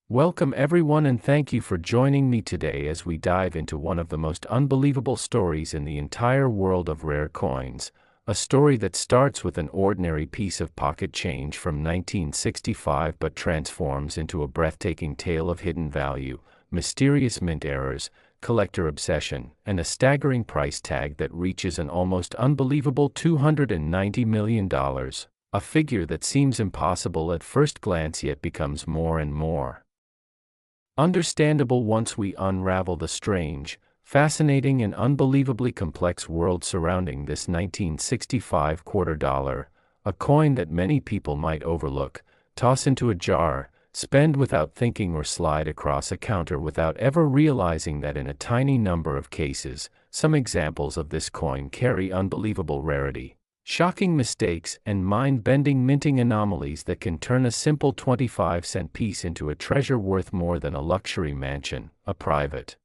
Welcome everyone and thank you for joining me today as we dive into one of the most unbelievable stories in the entire world of rare coins, a story that starts with an ordinary piece of pocket change from 1965 but transforms into a breathtaking tale of hidden value, mysterious mint errors, collector obsession, and a staggering price tag that reaches an almost unbelievable $290 million, a figure that seems impossible at first glance yet becomes more and more understandable once we unravel the strange, fascinating and unbelievably complex world surrounding this 1965 quarter dollar, a coin that many people might overlook, toss into a jar, spend without thinking or slide across a counter without ever realizing that in a tiny number of cases, some examples of this coin carry unbelievable rarity, shocking mistakes, and mind-bending minting anomalies that can turn a simple 25-cent piece into a treasure worth more than a luxury mansion, a private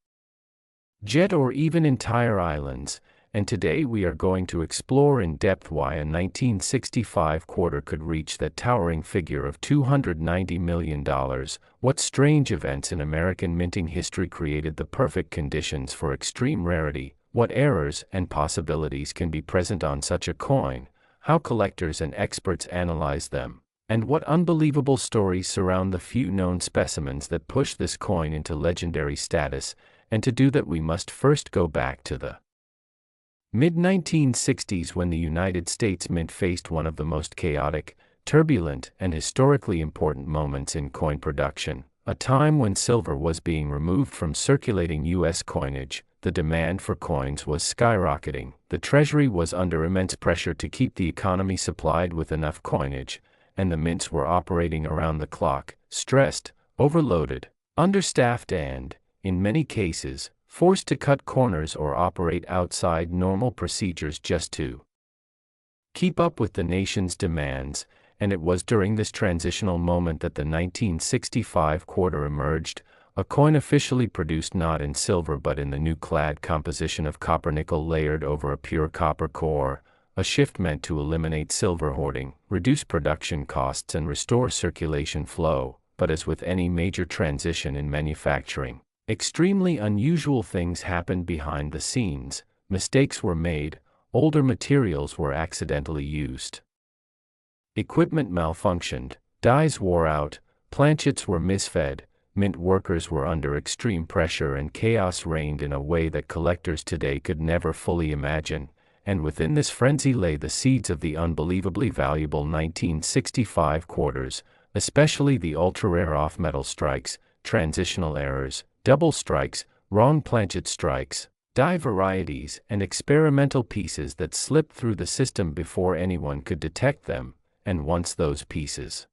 jet, or even entire islands. And today we are going to explore in depth why a 1965 quarter could reach that towering figure of $290 million, what strange events in American minting history created the perfect conditions for extreme rarity, what errors and possibilities can be present on such a coin, how collectors and experts analyze them, and what unbelievable stories surround the few known specimens that push this coin into legendary status. And to do that we must first go back to the mid-1960s, when the United States Mint faced one of the most chaotic, turbulent, and historically important moments in coin production, a time when silver was being removed from circulating U.S. coinage. The demand for coins was skyrocketing, the Treasury was under immense pressure to keep the economy supplied with enough coinage, and the mints were operating around the clock, stressed, overloaded, understaffed and, in many cases, forced to cut corners or operate outside normal procedures just to keep up with the nation's demands. And it was during this transitional moment that the 1965 quarter emerged, a coin officially produced not in silver but in the new clad composition of copper-nickel layered over a pure copper core, a shift meant to eliminate silver hoarding, reduce production costs and restore circulation flow. But as with any major transition in manufacturing, extremely unusual things happened behind the scenes. Mistakes were made, older materials were accidentally used, equipment malfunctioned, dies wore out, planchets were misfed, mint workers were under extreme pressure, and chaos reigned in a way that collectors today could never fully imagine. And within this frenzy lay the seeds of the unbelievably valuable 1965 quarters, especially the ultra-rare off-metal strikes, transitional errors, double strikes, wrong planchet strikes, die varieties, and experimental pieces that slipped through the system before anyone could detect them. And once those pieces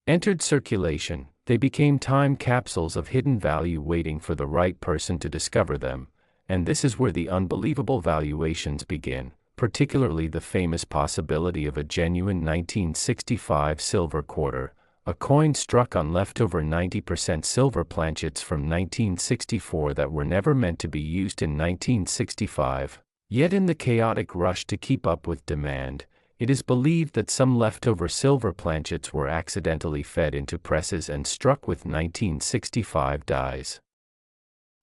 entered circulation, they became time capsules of hidden value waiting for the right person to discover them. And this is where the unbelievable valuations begin, particularly the famous possibility of a genuine 1965 silver quarter, a coin struck on leftover 90% silver planchets from 1964 that were never meant to be used in 1965. Yet in the chaotic rush to keep up with demand, it is believed that some leftover silver planchets were accidentally fed into presses and struck with 1965 dies,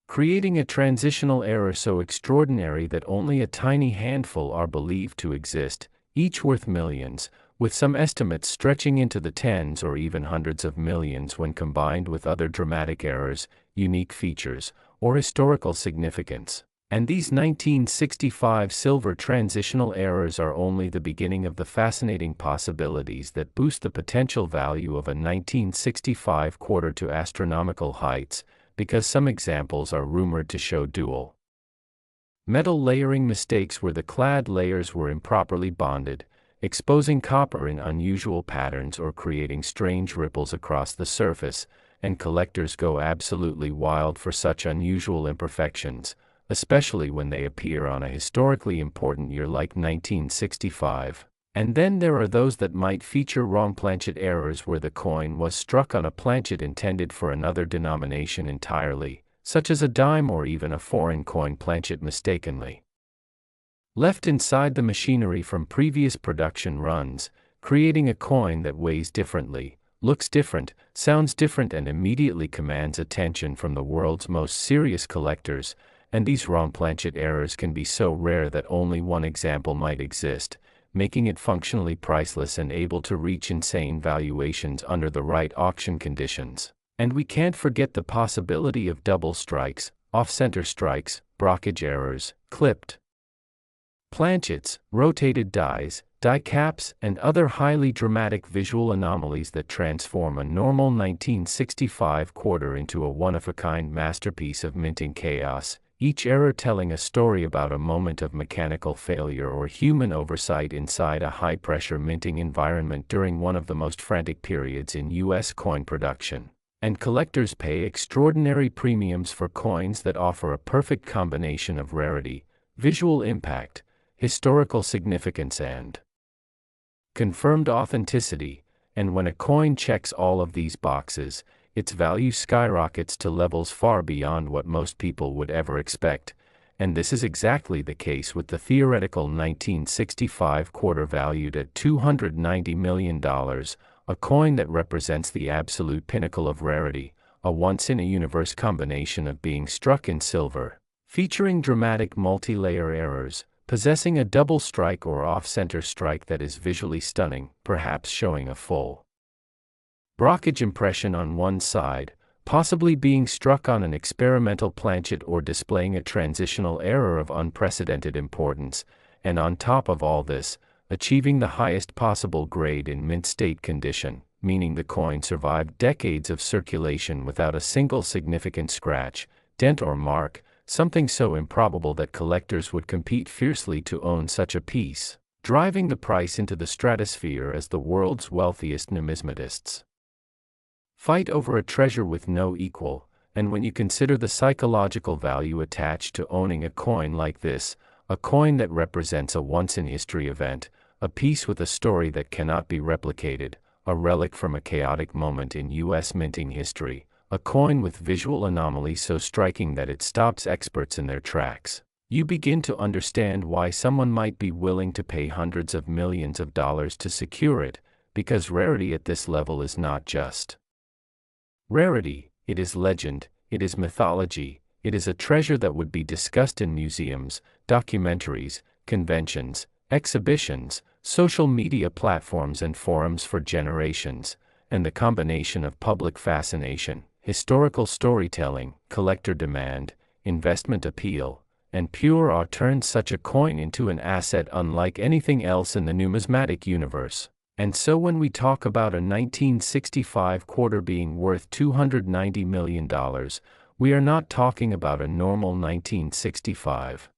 creating a transitional error so extraordinary that only a tiny handful are believed to exist, each worth millions, with some estimates stretching into the tens or even hundreds of millions when combined with other dramatic errors, unique features, or historical significance. And these 1965 silver transitional errors are only the beginning of the fascinating possibilities that boost the potential value of a 1965 quarter to astronomical heights, because some examples are rumored to show dual metal layering mistakes where the clad layers were improperly bonded, exposing copper in unusual patterns or creating strange ripples across the surface, and collectors go absolutely wild for such unusual imperfections, especially when they appear on a historically important year like 1965. And then there are those that might feature wrong planchet errors where the coin was struck on a planchet intended for another denomination entirely, such as a dime or even a foreign coin planchet mistakenly left inside the machinery from previous production runs, creating a coin that weighs differently, looks different, sounds different, and immediately commands attention from the world's most serious collectors, and these wrong planchet errors can be so rare that only one example might exist, making it functionally priceless and able to reach insane valuations under the right auction conditions. And we can't forget the possibility of double strikes, off-center strikes, brockage errors, clipped planchets, rotated dies, die caps, and other highly dramatic visual anomalies that transform a normal 1965 quarter into a one-of-a-kind masterpiece of minting chaos, each error telling a story about a moment of mechanical failure or human oversight inside a high-pressure minting environment during one of the most frantic periods in U.S. coin production. And collectors pay extraordinary premiums for coins that offer a perfect combination of rarity, visual impact, historical significance, and confirmed authenticity. And when a coin checks all of these boxes, its value skyrockets to levels far beyond what most people would ever expect. And this is exactly the case with the theoretical 1965 quarter valued at $290 million, a coin that represents the absolute pinnacle of rarity, a once-in-a-universe combination of being struck in silver, featuring dramatic multi-layer errors, possessing a double strike or off-center strike that is visually stunning, perhaps showing a full brockage impression on one side, possibly being struck on an experimental planchet or displaying a transitional error of unprecedented importance, and on top of all this, achieving the highest possible grade in mint state condition, meaning the coin survived decades of circulation without a single significant scratch, dent, or mark, something so improbable that collectors would compete fiercely to own such a piece, driving the price into the stratosphere as the world's wealthiest numismatists fight over a treasure with no equal. And when you consider the psychological value attached to owning a coin like this, a coin that represents a once-in-history event, a piece with a story that cannot be replicated, a relic from a chaotic moment in U.S. minting history, a coin with visual anomaly so striking that it stops experts in their tracks, you begin to understand why someone might be willing to pay hundreds of millions of dollars to secure it, because rarity at this level is not just rarity, it is legend, it is mythology, it is a treasure that would be discussed in museums, documentaries, conventions, exhibitions, social media platforms, and forums for generations. And the combination of public fascination, historical storytelling, collector demand, investment appeal, and pure awe turns such a coin into an asset unlike anything else in the numismatic universe. And so when we talk about a 1965 quarter being worth $290 million, we are not talking about a normal 1965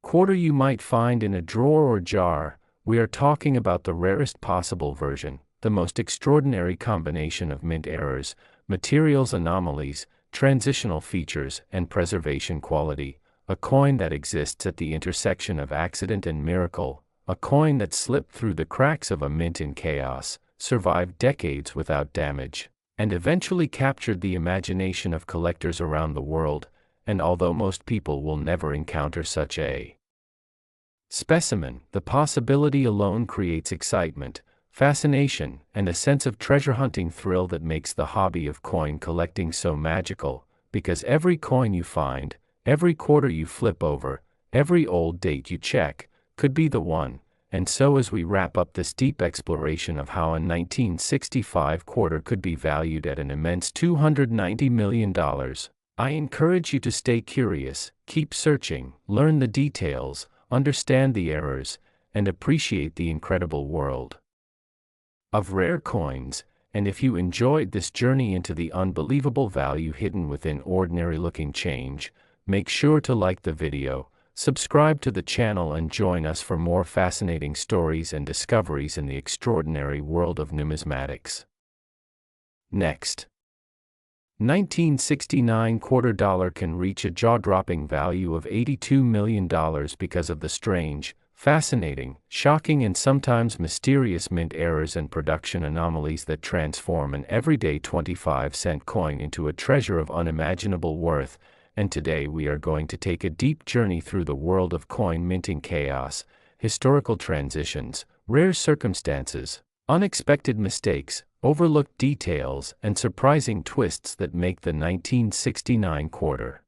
quarter you might find in a drawer or jar. We are talking about the rarest possible version, the most extraordinary combination of mint errors, materials anomalies, transitional features, and preservation quality, a coin that exists at the intersection of accident and miracle, a coin that slipped through the cracks of a mint in chaos, survived decades without damage, and eventually captured the imagination of collectors around the world. And although most people will never encounter such a specimen, the possibility alone creates excitement, fascination, and a sense of treasure hunting thrill that makes the hobby of coin collecting so magical, because every coin you find, every quarter you flip over, every old date you check, could be the one. And so as we wrap up this deep exploration of how a 1965 quarter could be valued at an immense $290 million, I encourage you to stay curious, keep searching, learn the details, understand the errors, and appreciate the incredible world of rare coins. And if you enjoyed this journey into the unbelievable value hidden within ordinary-looking change, make sure to like the video, subscribe to the channel, and join us for more fascinating stories and discoveries in the extraordinary world of numismatics. Next, 1969 quarter dollar can reach a jaw-dropping value of $82 million because of the strange, fascinating, shocking, and sometimes mysterious mint errors and production anomalies that transform an everyday 25-cent coin into a treasure of unimaginable worth. And today we are going to take a deep journey through the world of coin minting chaos, historical transitions, rare circumstances, unexpected mistakes, overlooked details, and surprising twists that make the 1969 quarter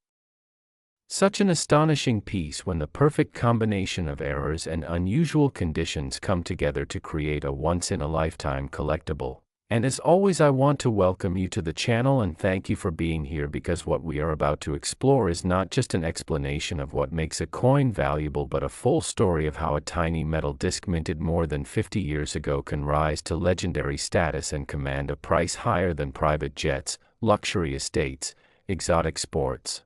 such an astonishing piece when the perfect combination of errors and unusual conditions come together to create a once-in-a-lifetime collectible. And as always, I want to welcome you to the channel and thank you for being here, because what we are about to explore is not just an explanation of what makes a coin valuable, but a full story of how a tiny metal disc minted more than 50 years ago can rise to legendary status and command a price higher than private jets, luxury estates, exotic sports,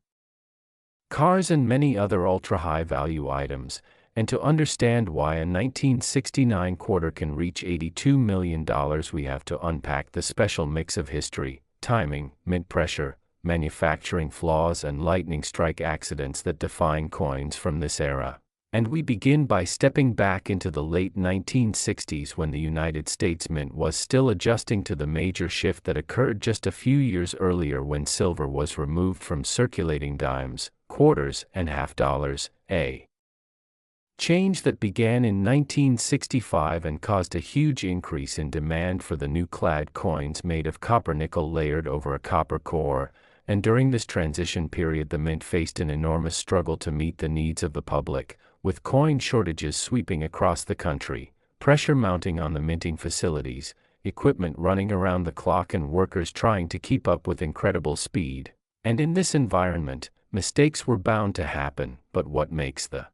cars, and many other ultra-high value items. And to understand why a 1969 quarter can reach $82 million, we have to unpack the special mix of history, timing, mint pressure, manufacturing flaws, and lightning strike accidents that define coins from this era. And we begin by stepping back into the late 1960s, when the United States Mint was still adjusting to the major shift that occurred just a few years earlier when silver was removed from circulating dimes, quarters, and half dollars, a change that began in 1965 and caused a huge increase in demand for the new clad coins made of copper nickel layered over a copper core. And during this transition period, the mint faced an enormous struggle to meet the needs of the public, with coin shortages sweeping across the country, pressure mounting on the minting facilities, equipment running around the clock, and workers trying to keep up with incredible speed. And in this environment, mistakes were bound to happen. But what makes the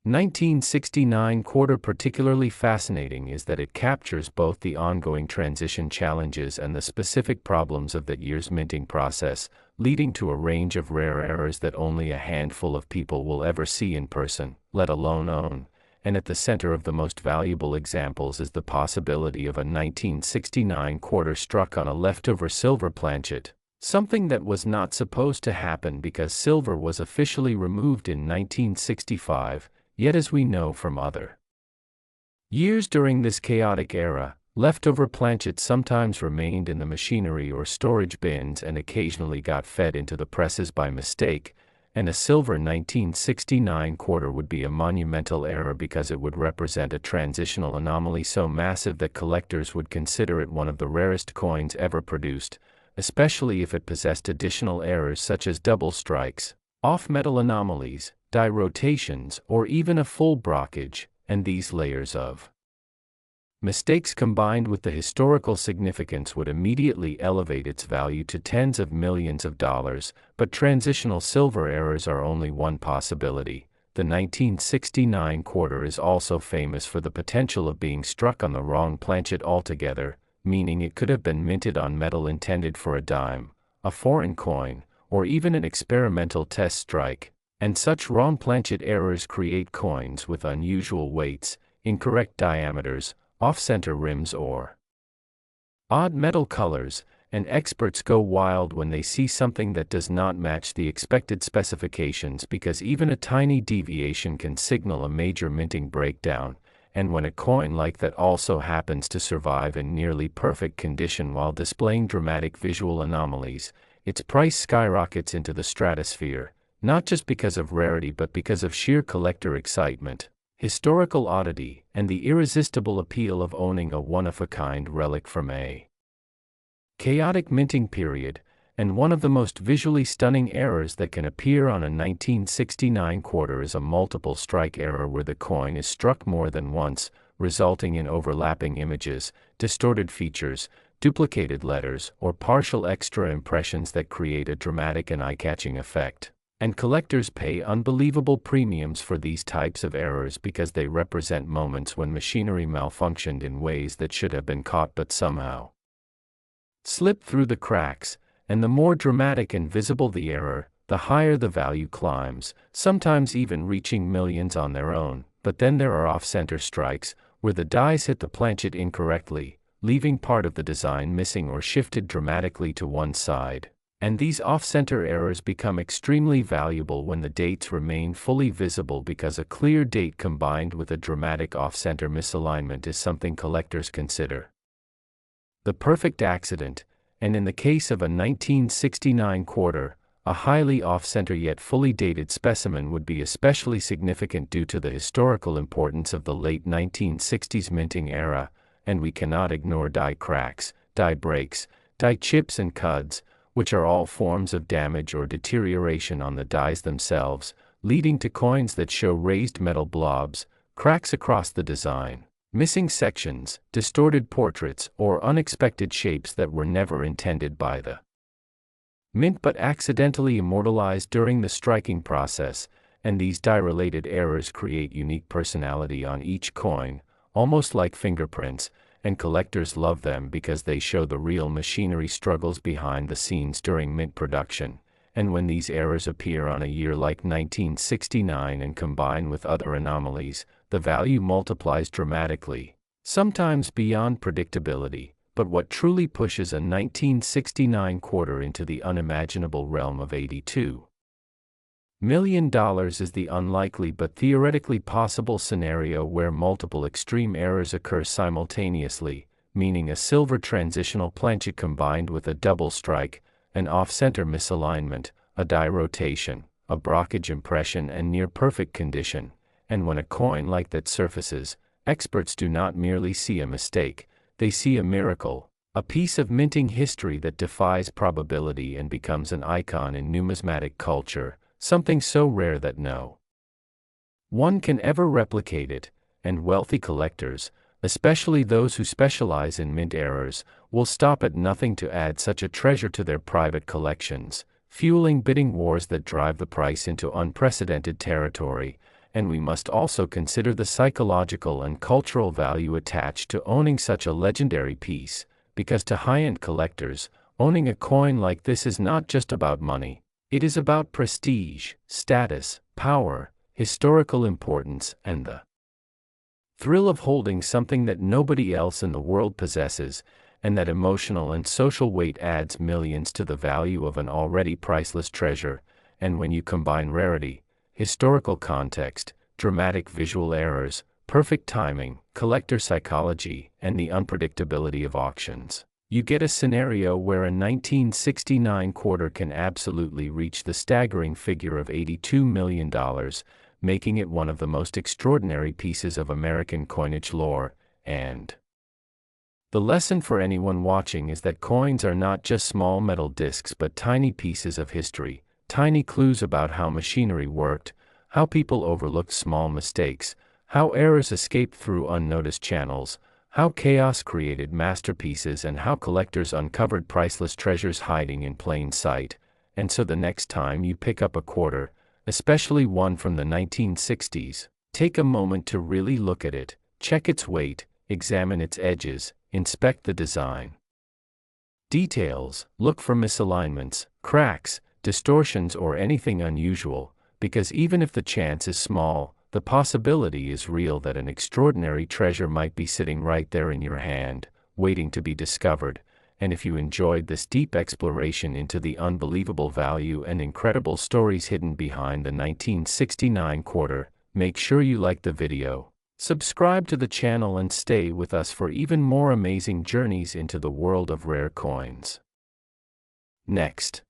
1969 quarter particularly fascinating is that it captures both the ongoing transition challenges and the specific problems of that year's minting process, leading to a range of rare errors that only a handful of people will ever see in person, let alone own. And at the center of the most valuable examples is the possibility of a 1969 quarter struck on a leftover silver planchet, something that was not supposed to happen because silver was officially removed in 1965. Yet, as we know from other years during this chaotic era, leftover planchets sometimes remained in the machinery or storage bins and occasionally got fed into the presses by mistake. And a silver 1969 quarter would be a monumental error because it would represent a transitional anomaly so massive that collectors would consider it one of the rarest coins ever produced, especially if it possessed additional errors such as double strikes, off-metal anomalies, die rotations, or even a full blockage. And these layers of mistakes combined with the historical significance would immediately elevate its value to tens of millions of dollars. But transitional silver errors are only one possibility. The 1969 quarter is also famous for the potential of being struck on the wrong planchet altogether, meaning it could have been minted on metal intended for a dime, a foreign coin, or even an experimental test strike. And such wrong planchet errors create coins with unusual weights, incorrect diameters, off-center rims, or odd metal colors, and experts go wild when they see something that does not match the expected specifications, because even a tiny deviation can signal a major minting breakdown. And when a coin like that also happens to survive in nearly perfect condition while displaying dramatic visual anomalies, its price skyrockets into the stratosphere. Not just because of rarity, but because of sheer collector excitement, historical oddity, and the irresistible appeal of owning a one-of-a-kind relic from a chaotic minting period. And one of the most visually stunning errors that can appear on a 1969 quarter is a multiple strike error, where the coin is struck more than once, resulting in overlapping images, distorted features, duplicated letters, or partial extra impressions that create a dramatic and eye-catching effect. And collectors pay unbelievable premiums for these types of errors because they represent moments when machinery malfunctioned in ways that should have been caught but somehow slipped through the cracks. And the more dramatic and visible the error, the higher the value climbs, sometimes even reaching millions on their own. But then there are off-center strikes, where the dies hit the planchet incorrectly, leaving part of the design missing or shifted dramatically to one side. And these off-center errors become extremely valuable when the dates remain fully visible, because a clear date combined with a dramatic off-center misalignment is something collectors consider the perfect accident. And in the case of a 1969 quarter, a highly off-center yet fully dated specimen would be especially significant due to the historical importance of the late 1960s minting era. and we cannot ignore die cracks, die breaks, die chips and cuds, which are all forms of damage or deterioration on the dies themselves, leading to coins that show raised metal blobs, cracks across the design, missing sections, distorted portraits, or unexpected shapes that were never intended by the mint but accidentally immortalized during the striking process, and these die-related errors create unique personality on each coin, almost like fingerprints, and collectors love them because they show the real machinery struggles behind the scenes during mint production. And when these errors appear on a year like 1969 and combine with other anomalies, the value multiplies dramatically, sometimes beyond predictability. But what truly pushes a 1969 quarter into the unimaginable realm of $82 million is the unlikely but theoretically possible scenario where multiple extreme errors occur simultaneously, meaning a silver transitional planchet combined with a double strike, an off-center misalignment, a die rotation, a blockage impression, and near-perfect condition. And when a coin like that surfaces, experts do not merely see a mistake, they see a miracle, a piece of minting history that defies probability and becomes an icon in numismatic culture, something so rare that no one can ever replicate it, and wealthy collectors, especially those who specialize in mint errors, will stop at nothing to add such a treasure to their private collections, fueling bidding wars that drive the price into unprecedented territory. And we must also consider the psychological and cultural value attached to owning such a legendary piece, because to high-end collectors, owning a coin like this is not just about money. It is about prestige, status, power, historical importance, and the thrill of holding something that nobody else in the world possesses, and that emotional and social weight adds millions to the value of an already priceless treasure. And when you combine rarity, historical context, dramatic visual errors, perfect timing, collector psychology, and the unpredictability of auctions, you get a scenario where a 1969 quarter can absolutely reach the staggering figure of $82 million, making it one of the most extraordinary pieces of American coinage lore. And the lesson for anyone watching is that coins are not just small metal discs but tiny pieces of history, tiny clues about how machinery worked, how people overlooked small mistakes, how errors escaped through unnoticed channels, how chaos created masterpieces, and how collectors uncovered priceless treasures hiding in plain sight. And so the next time you pick up a quarter, especially one from the 1960s, take a moment to really look at it, check its weight, examine its edges, inspect the design details, look for misalignments, cracks, distortions, or anything unusual, because even if the chance is small, the possibility is real that an extraordinary treasure might be sitting right there in your hand, waiting to be discovered. And if you enjoyed this deep exploration into the unbelievable value and incredible stories hidden behind the 1969 quarter, make sure you like the video, subscribe to the channel, and stay with us for even more amazing journeys into the world of rare coins. Next,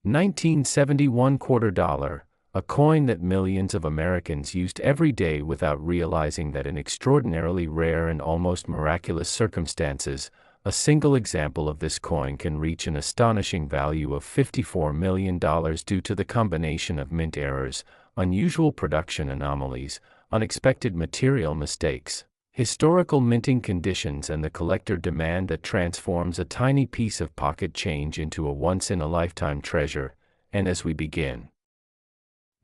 1971 quarter dollar, a coin that millions of Americans used every day without realizing that in extraordinarily rare and almost miraculous circumstances, a single example of this coin can reach an astonishing value of $54 million due to the combination of mint errors, unusual production anomalies, unexpected material mistakes, historical minting conditions, and the collector demand that transforms a tiny piece of pocket change into a once-in-a-lifetime treasure. And as we begin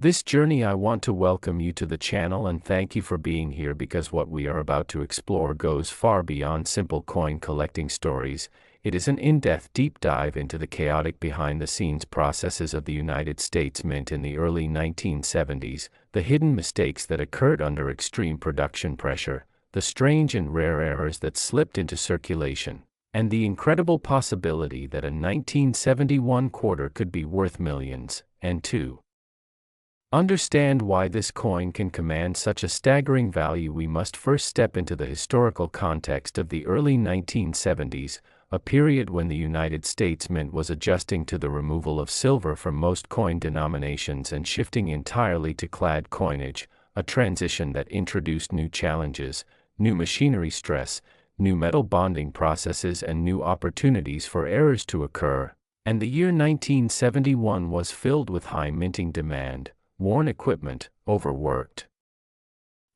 this journey, I want to welcome you to the channel and thank you for being here, because what we are about to explore goes far beyond simple coin collecting stories. It is an in-depth deep dive into the chaotic behind-the-scenes processes of the United States Mint in the early 1970s, the hidden mistakes that occurred under extreme production pressure, the strange and rare errors that slipped into circulation, and the incredible possibility that a 1971 quarter could be worth millions. And to understand why this coin can command such a staggering value, we must first step into the historical context of the early 1970s, a period when the United States Mint was adjusting to the removal of silver from most coin denominations and shifting entirely to clad coinage, a transition that introduced new challenges, new machinery stress, new metal bonding processes and new opportunities for errors to occur, and the year 1971 was filled with high minting demand, worn equipment, overworked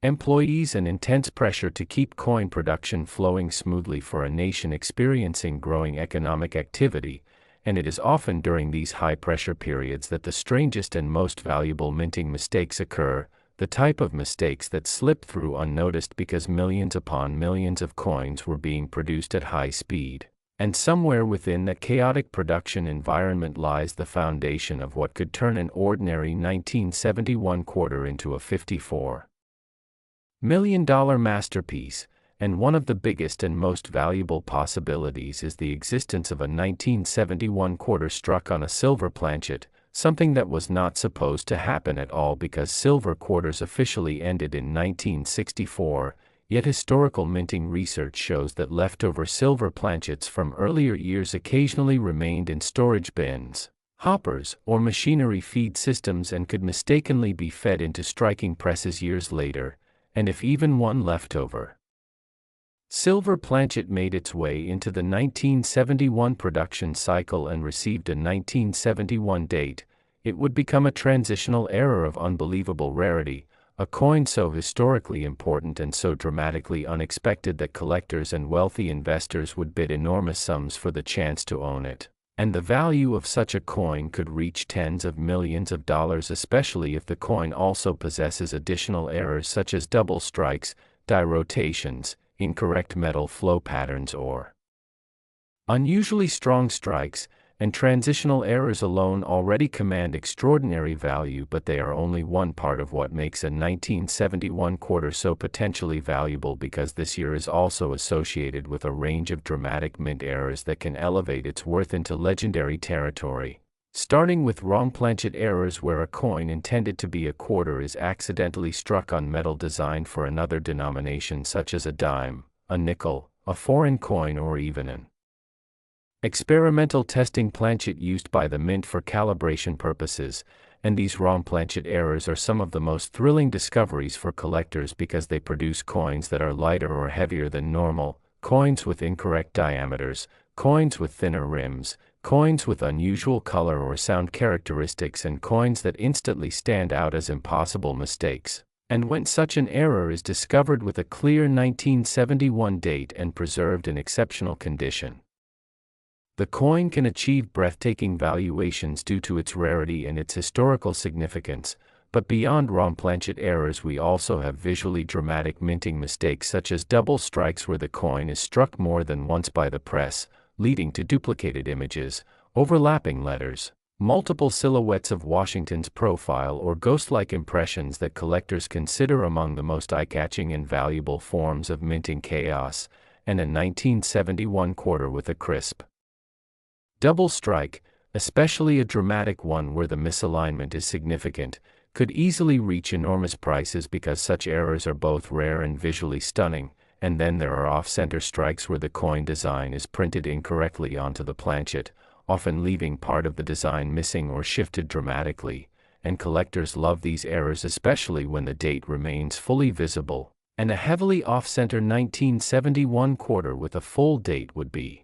employees and intense pressure to keep coin production flowing smoothly for a nation experiencing growing economic activity, and it is often during these high-pressure periods that the strangest and most valuable minting mistakes occur, the type of mistakes that slip through unnoticed because millions upon millions of coins were being produced at high speed. And somewhere within that chaotic production environment lies the foundation of what could turn an ordinary 1971 quarter into a $54 million masterpiece, and one of the biggest and most valuable possibilities is the existence of a 1971 quarter struck on a silver planchet, something that was not supposed to happen at all because silver quarters officially ended in 1964, yet historical minting research shows that leftover silver planchets from earlier years occasionally remained in storage bins, hoppers, or machinery feed systems and could mistakenly be fed into striking presses years later, and if even one leftover silver planchet made its way into the 1971 production cycle and received a 1971 date, it would become a transitional error of unbelievable rarity, a coin so historically important and so dramatically unexpected that collectors and wealthy investors would bid enormous sums for the chance to own it. And the value of such a coin could reach tens of millions of dollars, especially if the coin also possesses additional errors such as double strikes, die rotations, incorrect metal flow patterns, or unusually strong strikes, and transitional errors alone already command extraordinary value, but they are only one part of what makes a 1971 quarter so potentially valuable, because this year is also associated with a range of dramatic mint errors that can elevate its worth into legendary territory. Starting with wrong planchet errors, where a coin intended to be a quarter is accidentally struck on metal designed for another denomination such as a dime, a nickel, a foreign coin, or even an experimental testing planchet used by the mint for calibration purposes, and these wrong planchet errors are some of the most thrilling discoveries for collectors because they produce coins that are lighter or heavier than normal, coins with incorrect diameters, coins with thinner rims, coins with unusual color or sound characteristics, and coins that instantly stand out as impossible mistakes. And when such an error is discovered with a clear 1971 date and preserved in exceptional condition, the coin can achieve breathtaking valuations due to its rarity and its historical significance. But beyond wrong planchet errors, we also have visually dramatic minting mistakes such as double strikes, where the coin is struck more than once by the press, leading to duplicated images, overlapping letters, multiple silhouettes of Washington's profile, or ghost-like impressions that collectors consider among the most eye-catching and valuable forms of minting chaos, and a 1971 quarter with a crisp double strike, especially a dramatic one where the misalignment is significant, could easily reach enormous prices because such errors are both rare and visually stunning. And then there are off-center strikes where the coin design is printed incorrectly onto the planchet, often leaving part of the design missing or shifted dramatically, and collectors love these errors especially when the date remains fully visible, and a heavily off-center 1971 quarter with a full date would be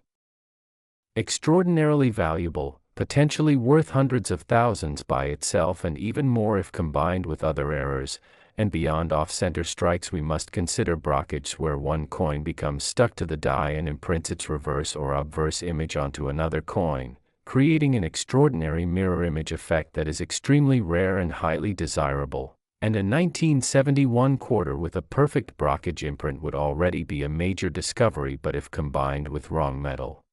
extraordinarily valuable, potentially worth hundreds of thousands by itself and even more if combined with other errors. And beyond off-center strikes, we must consider brockage, where one coin becomes stuck to the die and imprints its reverse or obverse image onto another coin, creating an extraordinary mirror image effect that is extremely rare and highly desirable. And a 1971 quarter with a perfect brockage imprint would already be a major discovery, but if combined with wrong metal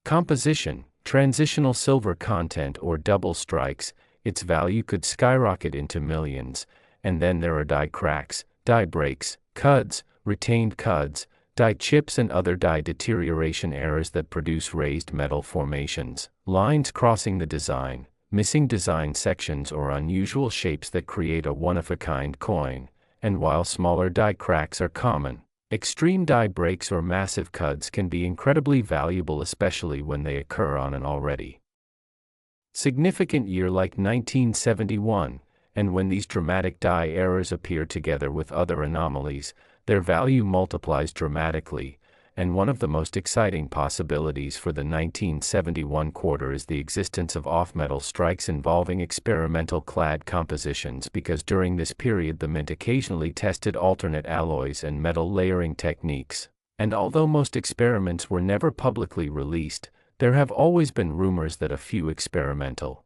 composition, transitional silver content, or double strikes, its value could skyrocket into millions. And then there are die cracks, die breaks, cuds, retained cuds, die chips, and other die deterioration errors that produce raised metal formations, lines crossing the design, missing design sections, or unusual shapes that create a one-of-a-kind coin. And while smaller die cracks are common, extreme die breaks or massive cuds can be incredibly valuable, especially when they occur on an already significant year like 1971, and when these dramatic die errors appear together with other anomalies, their value multiplies dramatically, and one of the most exciting possibilities for the 1971 quarter is the existence of off-metal strikes involving experimental clad compositions, because during this period the Mint occasionally tested alternate alloys and metal layering techniques. And although most experiments were never publicly released, there have always been rumors that a few experimental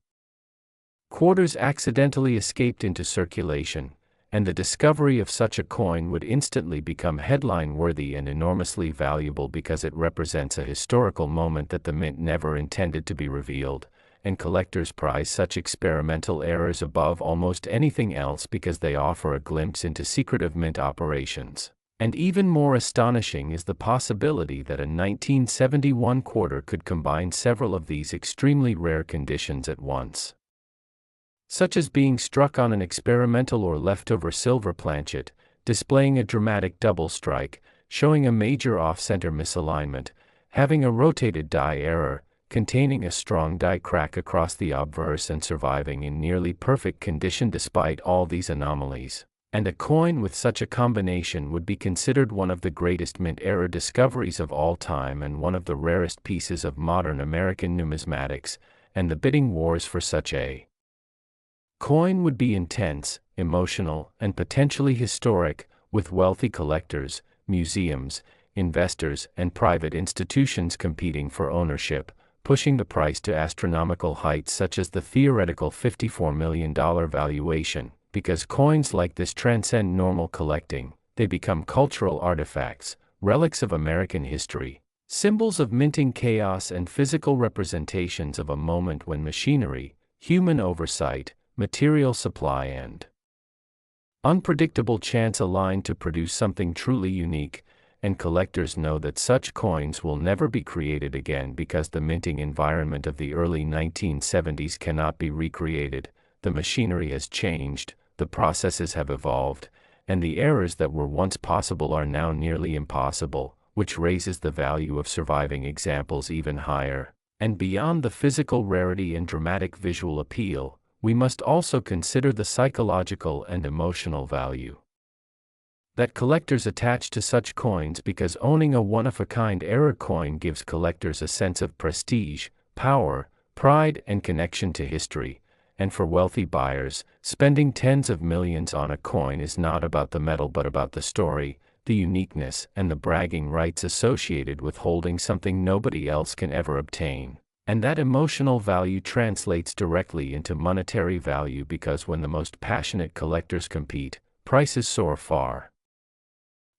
quarters accidentally escaped into circulation, and the discovery of such a coin would instantly become headline-worthy and enormously valuable because it represents a historical moment that the Mint never intended to be revealed, and collectors prize such experimental errors above almost anything else because they offer a glimpse into secretive Mint operations. And even more astonishing is the possibility that a 1971 quarter could combine several of these extremely rare conditions at once, such as being struck on an experimental or leftover silver planchet, displaying a dramatic double strike, showing a major off-center misalignment, having a rotated die error, containing a strong die crack across the obverse and surviving in nearly perfect condition despite all these anomalies. And a coin with such a combination would be considered one of the greatest Mint-era discoveries of all time and one of the rarest pieces of modern American numismatics, and the bidding wars for such a coin would be intense, emotional, and potentially historic, with wealthy collectors, museums, investors, and private institutions competing for ownership, pushing the price to astronomical heights such as the theoretical $54 million valuation. Because coins like this transcend normal collecting, they become cultural artifacts, relics of American history, symbols of minting chaos and physical representations of a moment when machinery, human oversight, material supply and unpredictable chance align to produce something truly unique, and collectors know that such coins will never be created again because the minting environment of the early 1970s cannot be recreated. The machinery has changed, the processes have evolved, and the errors that were once possible are now nearly impossible, which raises the value of surviving examples even higher. And beyond the physical rarity and dramatic visual appeal, we must also consider the psychological and emotional value that collectors attach to such coins, because owning a one-of-a-kind error coin gives collectors a sense of prestige, power, pride, and connection to history. And for wealthy buyers, spending tens of millions on a coin is not about the metal but about the story, the uniqueness, and the bragging rights associated with holding something nobody else can ever obtain. And that emotional value translates directly into monetary value, because when the most passionate collectors compete, prices soar far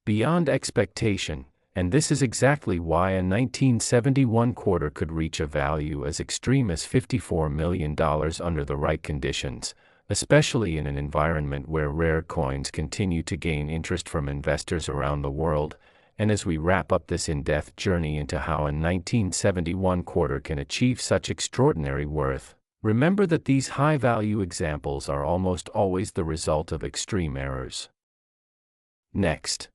beyond expectation. And this is exactly why a 1971 quarter could reach a value as extreme as $54 million under the right conditions, especially in an environment where rare coins continue to gain interest from investors around the world. And as we wrap up this in-depth journey into how a 1971 quarter can achieve such extraordinary worth, remember that these high-value examples are almost always the result of extreme errors. Next,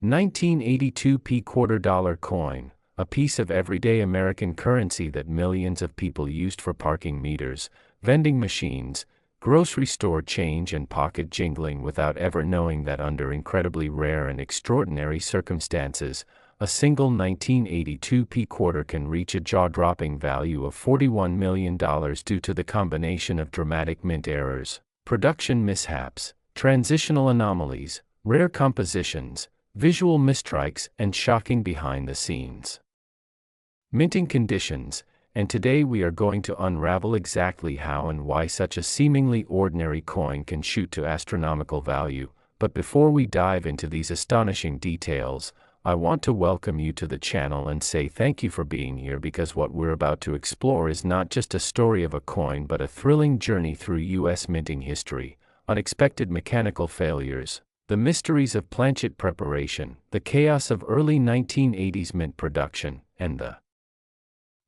1982 p $quarter coin, a piece of everyday American currency that millions of people used for parking meters, vending machines, grocery store change and pocket jingling without ever knowing that under incredibly rare and extraordinary circumstances, a single 1982 p quarter can reach a jaw-dropping value of $41 million due to the combination of dramatic mint errors, production mishaps, transitional anomalies, rare compositions, visual mistrikes, and shocking behind-the-scenes minting conditions. And today we are going to unravel exactly how and why such a seemingly ordinary coin can shoot to astronomical value. But before we dive into these astonishing details, I want to welcome you to the channel and say thank you for being here, because what we're about to explore is not just a story of a coin but a thrilling journey through U.S. minting history, unexpected mechanical failures, the mysteries of planchet preparation, the chaos of early 1980s mint production, and the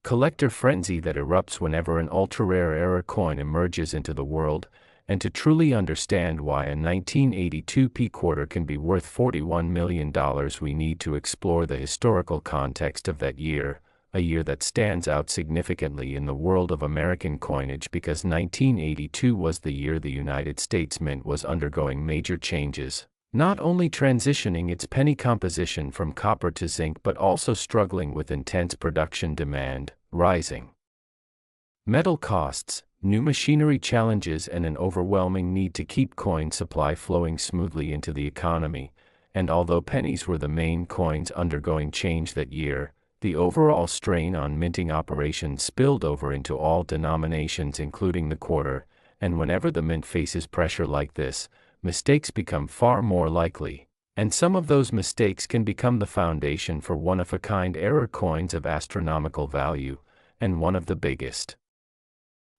collector frenzy that erupts whenever an ultra-rare error coin emerges into the world. And to truly understand why a 1982 p quarter can be worth $41 million, we need to explore the historical context of that year, a year that stands out significantly in the world of American coinage because 1982 was the year the United States Mint was undergoing major changes. not only transitioning its penny composition from copper to zinc but also struggling with intense production demand, rising metal costs, new machinery challenges, and an overwhelming need to keep coin supply flowing smoothly into the economy. And although pennies were the main coins undergoing change that year, the overall strain on minting operations spilled over into all denominations including the quarter, and whenever the mint faces pressure like this, mistakes become far more likely. And some of those mistakes can become the foundation for one-of-a-kind error coins of astronomical value, and one of the biggest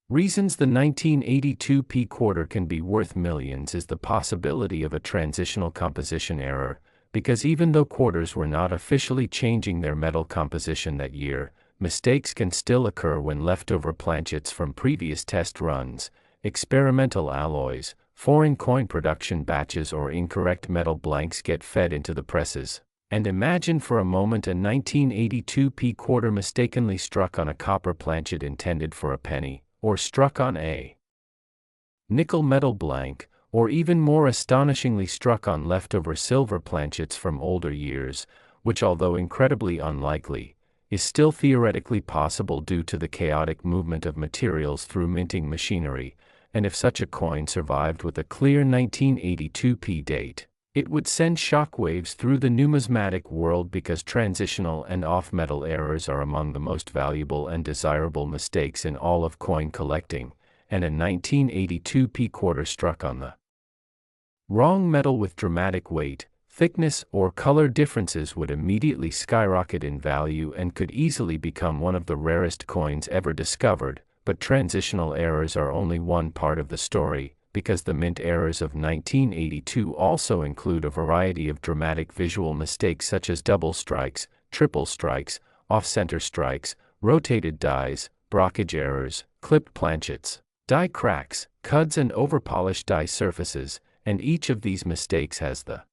reasons the 1982 P quarter can be worth millions is the possibility of a transitional composition error, because even though quarters were not officially changing their metal composition that year, mistakes can still occur when leftover planchets from previous test runs, experimental alloys, foreign coin production batches, or incorrect metal blanks get fed into the presses. And imagine for a moment a 1982 P quarter mistakenly struck on a copper planchet intended for a penny, or struck on a nickel metal blank, or even more astonishingly struck on leftover silver planchets from older years, which, although incredibly unlikely, is still theoretically possible due to the chaotic movement of materials through minting machinery. And if such a coin survived with a clear 1982 P date, it would send shockwaves through the numismatic world, because transitional and off-metal errors are among the most valuable and desirable mistakes in all of coin collecting, and a 1982 P quarter struck on the wrong metal with dramatic weight, thickness, or color differences would immediately skyrocket in value and could easily become one of the rarest coins ever discovered. But transitional errors are only one part of the story, because the mint errors of 1982 also include a variety of dramatic visual mistakes such as double strikes, triple strikes, off-center strikes, rotated dies, brockage errors, clipped planchets, die cracks, cuds, and overpolished die surfaces, and each of these mistakes has the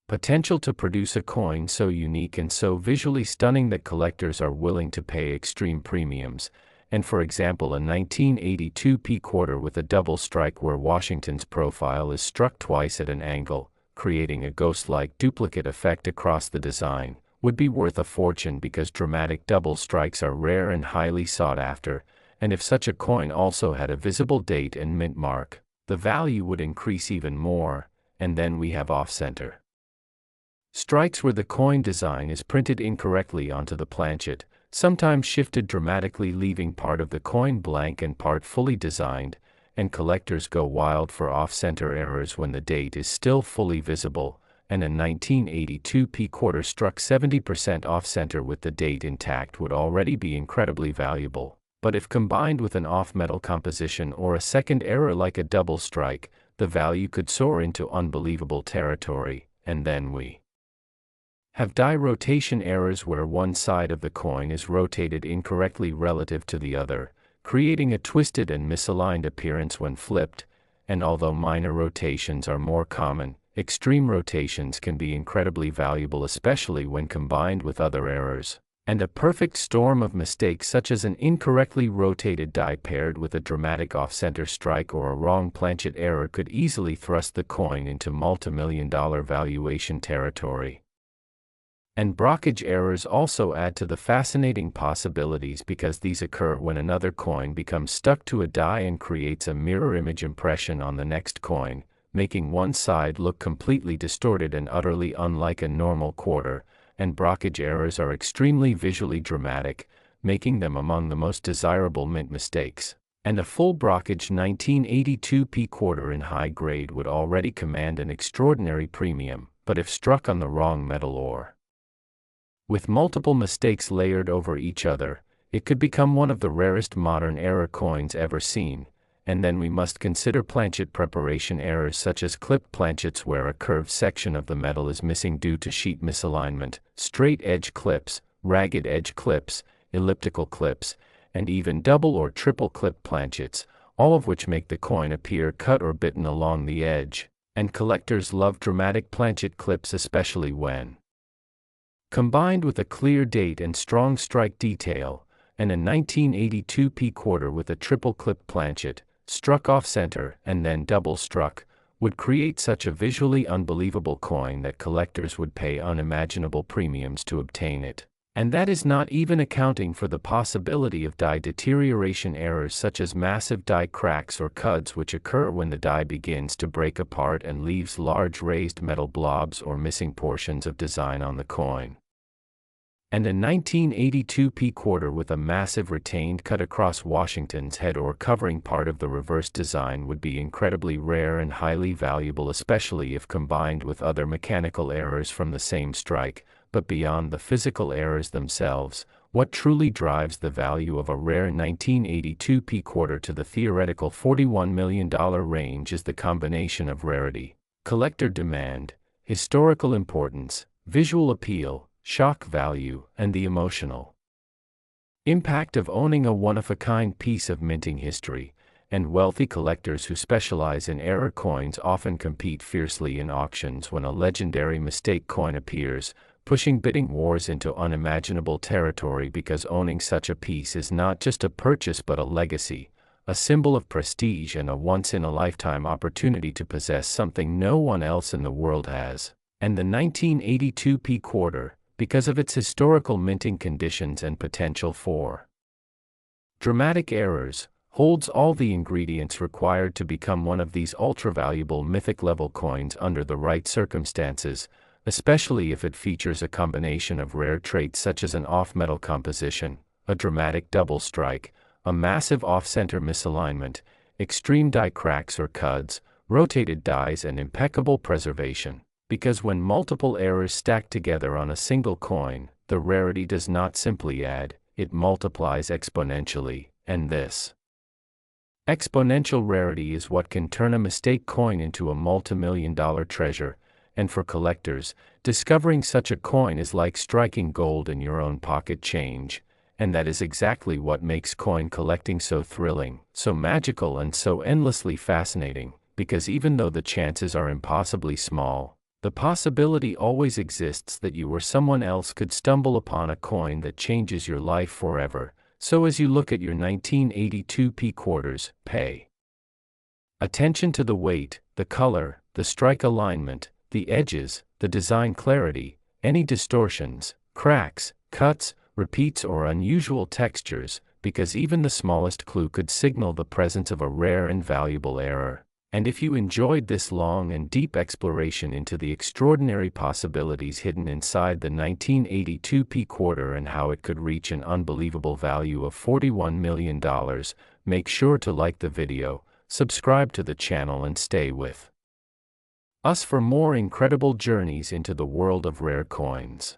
potential to produce a coin so unique and so visually stunning that collectors are willing to pay extreme premiums. And for example, a 1982 P quarter with a double strike where Washington's profile is struck twice at an angle, creating a ghost-like duplicate effect across the design, would be worth a fortune, because dramatic double strikes are rare and highly sought after, and if such a coin also had a visible date and mint mark, the value would increase even more. And then we have off-center strikes where the coin design is printed incorrectly onto the planchet, sometimes shifted dramatically, leaving part of the coin blank and part fully designed, and collectors go wild for off-center errors when the date is still fully visible, and a 1982 P quarter struck 70% off-center with the date intact would already be incredibly valuable. But if combined with an off-metal composition or a second error like a double strike, the value could soar into unbelievable territory. And then we have die rotation errors where one side of the coin is rotated incorrectly relative to the other, creating a twisted and misaligned appearance when flipped. And although minor rotations are more common, extreme rotations can be incredibly valuable, especially when combined with other errors. And a perfect storm of mistakes such as an incorrectly rotated die paired with a dramatic off-center strike or a wrong planchet error could easily thrust the coin into multi-million-dollar valuation territory. And brockage errors also add to the fascinating possibilities, because these occur when another coin becomes stuck to a die and creates a mirror image impression on the next coin, making one side look completely distorted and utterly unlike a normal quarter. And brockage errors are extremely visually dramatic, making them among the most desirable mint mistakes. And a full brockage 1982 P quarter in high grade would already command an extraordinary premium, but if struck on the wrong metal or with multiple mistakes layered over each other, it could become one of the rarest modern error coins ever seen. And then we must consider planchet preparation errors such as clipped planchets where a curved section of the metal is missing due to sheet misalignment, straight edge clips, ragged edge clips, elliptical clips, and even double or triple clip planchets, all of which make the coin appear cut or bitten along the edge. And collectors love dramatic planchet clips, especially when combined with a clear date and strong strike detail. And a 1982 P quarter with a triple clip planchet, struck off-center and then double struck, would create such a visually unbelievable coin that collectors would pay unimaginable premiums to obtain it. And that is not even accounting for the possibility of die deterioration errors such as massive die cracks or cuts which occur when the die begins to break apart and leaves large raised metal blobs or missing portions of design on the coin. And a 1982 P quarter with a massive retained cut across Washington's head or covering part of the reverse design would be incredibly rare and highly valuable, especially if combined with other mechanical errors from the same strike. But beyond the physical errors themselves, what truly drives the value of a rare 1982 P quarter to the theoretical $41 million range is the combination of rarity, collector demand, historical importance, visual appeal, shock value, and the emotional impact of owning a one-of-a-kind piece of minting history. And wealthy collectors who specialize in error coins often compete fiercely in auctions when a legendary mistake coin appears, pushing bidding wars into unimaginable territory because owning such a piece is not just a purchase but a legacy, a symbol of prestige and a once-in-a-lifetime opportunity to possess something no one else in the world has. And the 1982 P quarter, because of its historical minting conditions and potential for dramatic errors, holds all the ingredients required to become one of these ultra-valuable mythic-level coins under the right circumstances, especially if it features a combination of rare traits such as an off-metal composition, a dramatic double strike, a massive off-center misalignment, extreme die cracks or cuts, rotated dies and impeccable preservation. Because when multiple errors stack together on a single coin, the rarity does not simply add, it multiplies exponentially, and this exponential rarity is what can turn a mistake coin into a multi-million-dollar treasure. And for collectors, discovering such a coin is like striking gold in your own pocket change, and that is exactly what makes coin collecting so thrilling, so magical and so endlessly fascinating, because even though the chances are impossibly small, the possibility always exists that you or someone else could stumble upon a coin that changes your life forever. So as you look at your 1982 P quarters, pay attention to the weight, the color, the strike alignment, the edges, the design clarity, any distortions, cracks, cuts, repeats or unusual textures, because even the smallest clue could signal the presence of a rare and valuable error. And if you enjoyed this long and deep exploration into the extraordinary possibilities hidden inside the 1982 P quarter and how it could reach an unbelievable value of $41 million, make sure to like the video, subscribe to the channel and stay with us for more incredible journeys into the world of rare coins.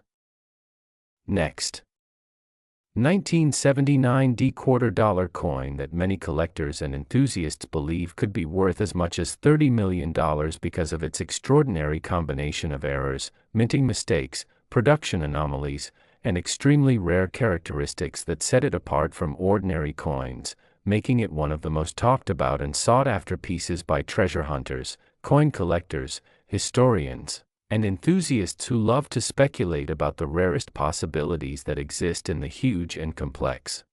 Next, 1979 D quarter dollar coin that many collectors and enthusiasts believe could be worth as much as $30 million because of its extraordinary combination of errors, minting mistakes, production anomalies, and extremely rare characteristics that set it apart from ordinary coins, making it one of the most talked about and sought after pieces by treasure hunters, coin collectors, historians, and enthusiasts who love to speculate about the rarest possibilities that exist in the huge and complex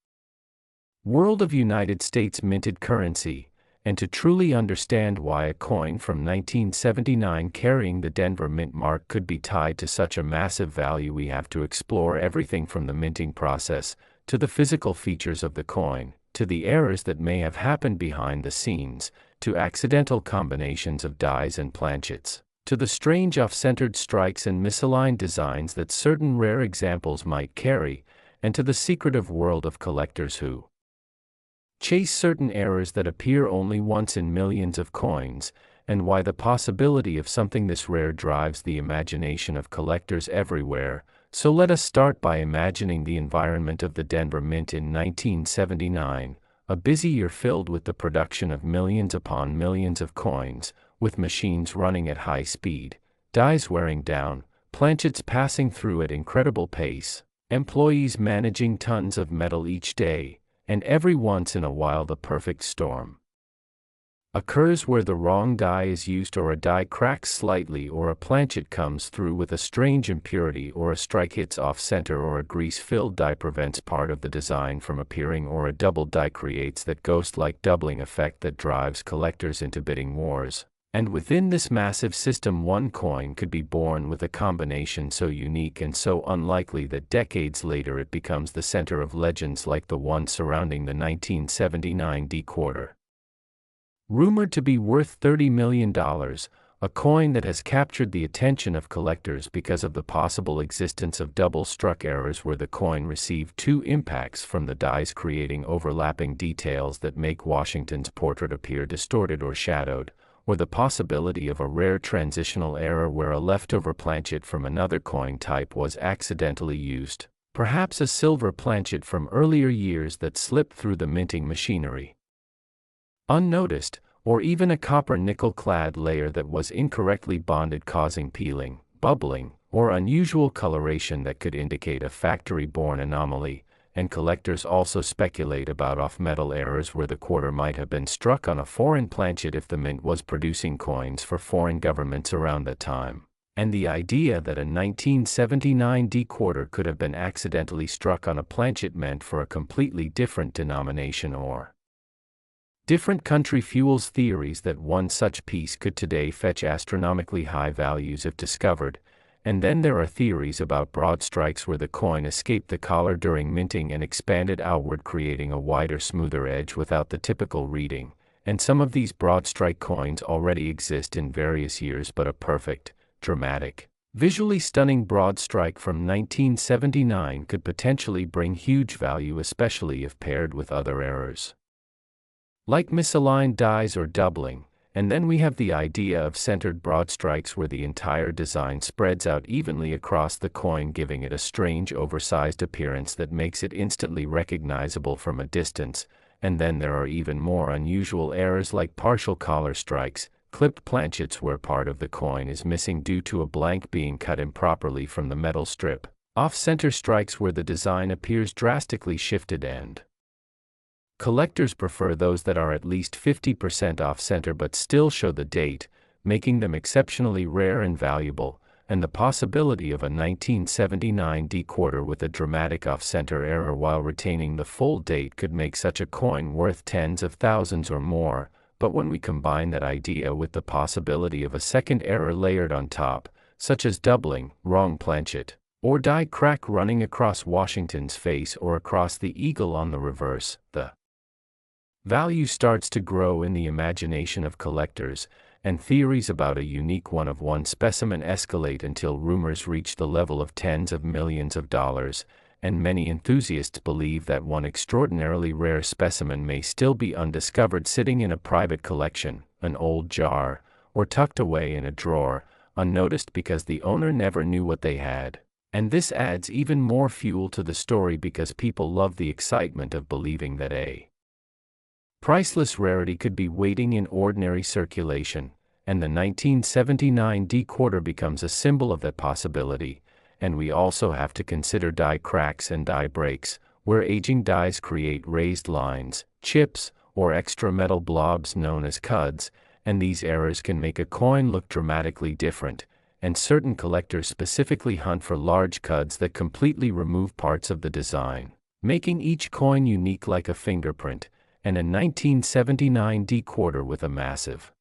world of United States minted currency. And to truly understand why a coin from 1979 carrying the Denver Mint mark could be tied to such a massive value, we have to explore everything from the minting process, to the physical features of the coin, to the errors that may have happened behind the scenes, to accidental combinations of dies and planchets, to the strange off-centered strikes and misaligned designs that certain rare examples might carry, and to the secretive world of collectors who chase certain errors that appear only once in millions of coins, and why the possibility of something this rare drives the imagination of collectors everywhere. So let us start by imagining the environment of the Denver Mint in 1979, a busy year filled with the production of millions upon millions of coins, with machines running at high speed, dies wearing down, planchets passing through at incredible pace, employees managing tons of metal each day, and every once in a while the perfect storm occurs where the wrong die is used or a die cracks slightly or a planchet comes through with a strange impurity or a strike hits off-center or a grease-filled die prevents part of the design from appearing or a double die creates that ghost-like doubling effect that drives collectors into bidding wars. And within this massive system, one coin could be born with a combination so unique and so unlikely that decades later it becomes the center of legends like the one surrounding the 1979 D quarter. Rumored to be worth $30 million, a coin that has captured the attention of collectors because of the possible existence of double-struck errors where the coin received two impacts from the dies, creating overlapping details that make Washington's portrait appear distorted or shadowed, or the possibility of a rare transitional error where a leftover planchet from another coin type was accidentally used, perhaps a silver planchet from earlier years that slipped through the minting machinery unnoticed, or even a copper nickel-clad layer that was incorrectly bonded causing peeling, bubbling, or unusual coloration that could indicate a factory-born anomaly. And collectors also speculate about off-metal errors where the quarter might have been struck on a foreign planchet if the mint was producing coins for foreign governments around that time. And the idea that a 1979 D quarter could have been accidentally struck on a planchet meant for a completely different denomination or different country fuels theories that one such piece could today fetch astronomically high values if discovered. And then there are theories about broad strikes where the coin escaped the collar during minting and expanded outward, creating a wider, smoother edge without the typical reading. And some of these broad strike coins already exist in various years, but a perfect, dramatic, visually stunning broad strike from 1979 could potentially bring huge value, especially if paired with other errors like misaligned dies or doubling. And then we have the idea of centered broad strikes where the entire design spreads out evenly across the coin, giving it a strange oversized appearance that makes it instantly recognizable from a distance. And then there are even more unusual errors like partial collar strikes, clipped planchets where part of the coin is missing due to a blank being cut improperly from the metal strip, off-center strikes where the design appears drastically shifted, and collectors prefer those that are at least 50% off-center but still show the date, making them exceptionally rare and valuable. And the possibility of a 1979 D quarter with a dramatic off-center error while retaining the full date could make such a coin worth tens of thousands or more. But when we combine that idea with the possibility of a second error layered on top, such as doubling, wrong planchet, or die crack running across Washington's face or across the eagle on the reverse, the value starts to grow in the imagination of collectors, and theories about a unique one-of-one specimen escalate until rumors reach the level of tens of millions of dollars, and many enthusiasts believe that one extraordinarily rare specimen may still be undiscovered, sitting in a private collection, an old jar, or tucked away in a drawer, unnoticed because the owner never knew what they had. And this adds even more fuel to the story because people love the excitement of believing that a priceless rarity could be waiting in ordinary circulation, and the 1979 D quarter becomes a symbol of that possibility. And we also have to consider die cracks and die breaks, where aging dies create raised lines, chips, or extra metal blobs known as cuds, and these errors can make a coin look dramatically different, and certain collectors specifically hunt for large cuds that completely remove parts of the design, making each coin unique like a fingerprint. And a 1979 D quarter with a massive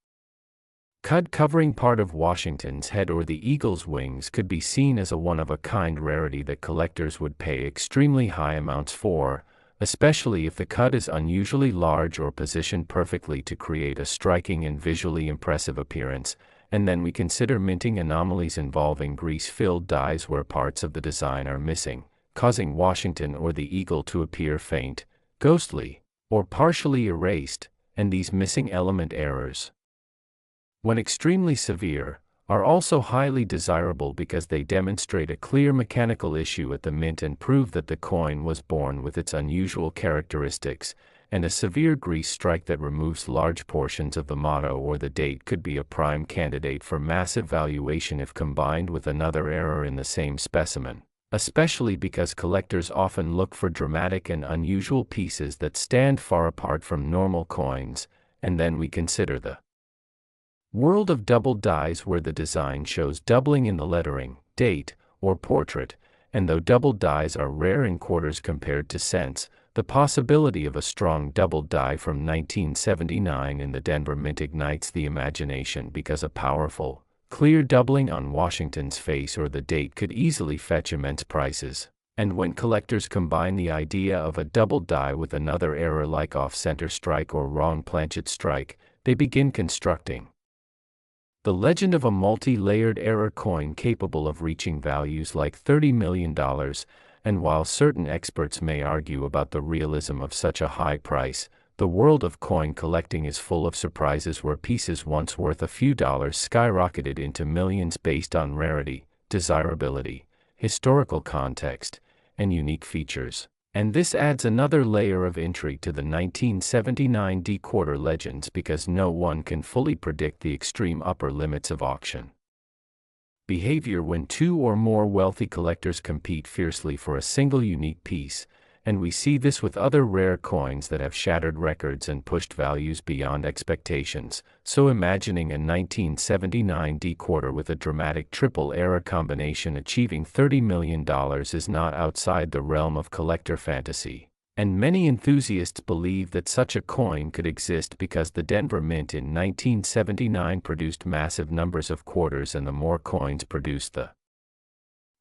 cud covering part of Washington's head or the eagle's wings could be seen as a one-of-a-kind rarity that collectors would pay extremely high amounts for, especially if the cud is unusually large or positioned perfectly to create a striking and visually impressive appearance. And then we consider minting anomalies involving grease-filled dies where parts of the design are missing, causing Washington or the eagle to appear faint, ghostly, or partially erased. And these missing element errors, when extremely severe, are also highly desirable because they demonstrate a clear mechanical issue at the mint and prove that the coin was born with its unusual characteristics. And a severe grease strike that removes large portions of the motto or the date could be a prime candidate for massive valuation if combined with another error in the same specimen, especially because collectors often look for dramatic and unusual pieces that stand far apart from normal coins. And then we consider the world of double dies where the design shows doubling in the lettering, date, or portrait, and though double dies are rare in quarters compared to cents, The possibility of a strong double die from 1979 in the Denver Mint ignites the imagination because a powerful, clear doubling on Washington's face or the date could easily fetch immense prices. And when collectors combine the idea of a double die with another error like off-center strike or wrong planchet strike, they begin constructing the legend of a multi-layered error coin capable of reaching values like $30 million. And while certain experts may argue about the realism of such a high price, the world of coin collecting is full of surprises where pieces once worth a few dollars skyrocketed into millions based on rarity, desirability, historical context, and unique features. And this adds another layer of intrigue to the 1979 D-Quarter legends because no one can fully predict the extreme upper limits of auction behavior when two or more wealthy collectors compete fiercely for a single unique piece, and we see this with other rare coins that have shattered records and pushed values beyond expectations. So imagining a 1979 D-Quarter with a dramatic triple error combination achieving $30 million is not outside the realm of collector fantasy. And many enthusiasts believe that such a coin could exist because the Denver Mint in 1979 produced massive numbers of quarters, and the more coins produced, the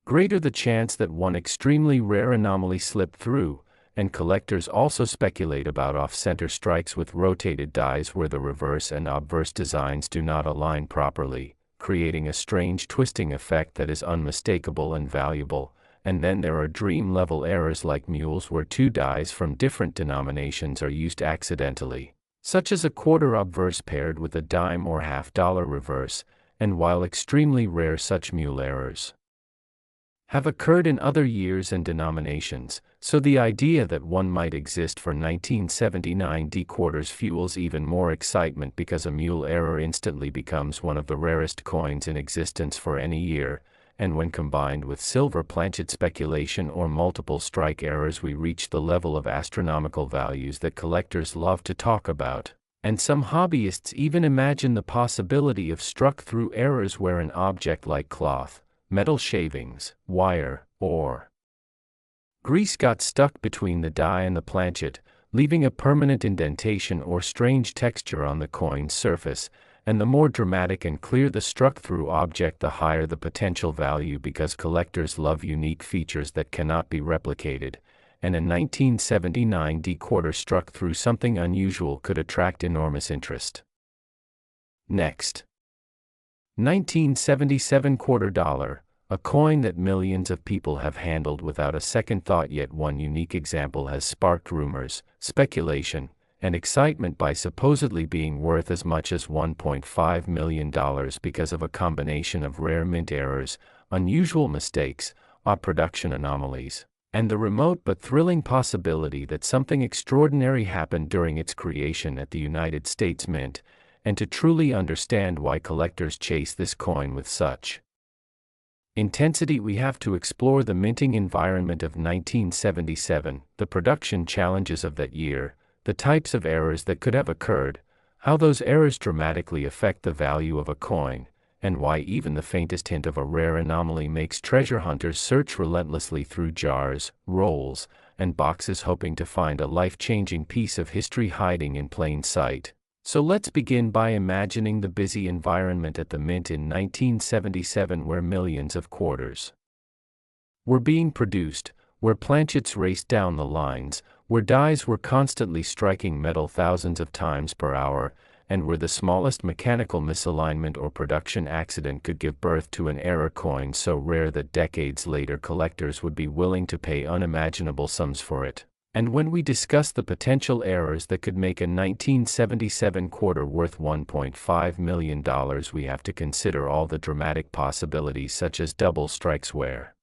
greater the chance that one extremely rare anomaly slipped through. And collectors also speculate about off-center strikes with rotated dies where the reverse and obverse designs do not align properly, creating a strange twisting effect that is unmistakable and valuable. And then there are dream-level errors like mules where two dies from different denominations are used accidentally, such as a quarter obverse paired with a dime or half-dollar reverse. And while extremely rare, such mule errors have occurred in other years and denominations, so the idea that one might exist for 1979 D-Quarters fuels even more excitement because a mule error instantly becomes one of the rarest coins in existence for any year. And when combined with silver planchet speculation or multiple strike errors, we reach the level of astronomical values that collectors love to talk about. And some hobbyists even imagine the possibility of struck-through errors where an object like cloth, metal shavings, wire, or grease got stuck between the die and the planchet, leaving a permanent indentation or strange texture on the coin's surface. And the more dramatic and clear the struck-through object, the higher the potential value because collectors love unique features that cannot be replicated. And a 1979 D-Quarter struck through something unusual could attract enormous interest. Next, 1977 quarter dollar, a coin that millions of people have handled without a second thought, yet one unique example has sparked rumors, speculation, and excitement by supposedly being worth as much as $1.5 million because of a combination of rare mint errors, unusual mistakes, odd production anomalies, and the remote but thrilling possibility that something extraordinary happened during its creation at the United States Mint. And to truly understand why collectors chase this coin with such intensity, we have to explore the minting environment of 1977, the production challenges of that year, the types of errors that could have occurred, how those errors dramatically affect the value of a coin, and why even the faintest hint of a rare anomaly makes treasure hunters search relentlessly through jars, rolls, and boxes hoping to find a life-changing piece of history hiding in plain sight. So let's begin by imagining the busy environment at the Mint in 1977, where millions of quarters were being produced, where planchets raced down the lines, where dies were constantly striking metal thousands of times per hour, and where the smallest mechanical misalignment or production accident could give birth to an error coin so rare that decades later collectors would be willing to pay unimaginable sums for it. And when we discuss the potential errors that could make a 1977 quarter worth $1.5 million, we have to consider all the dramatic possibilities, such as double strikes where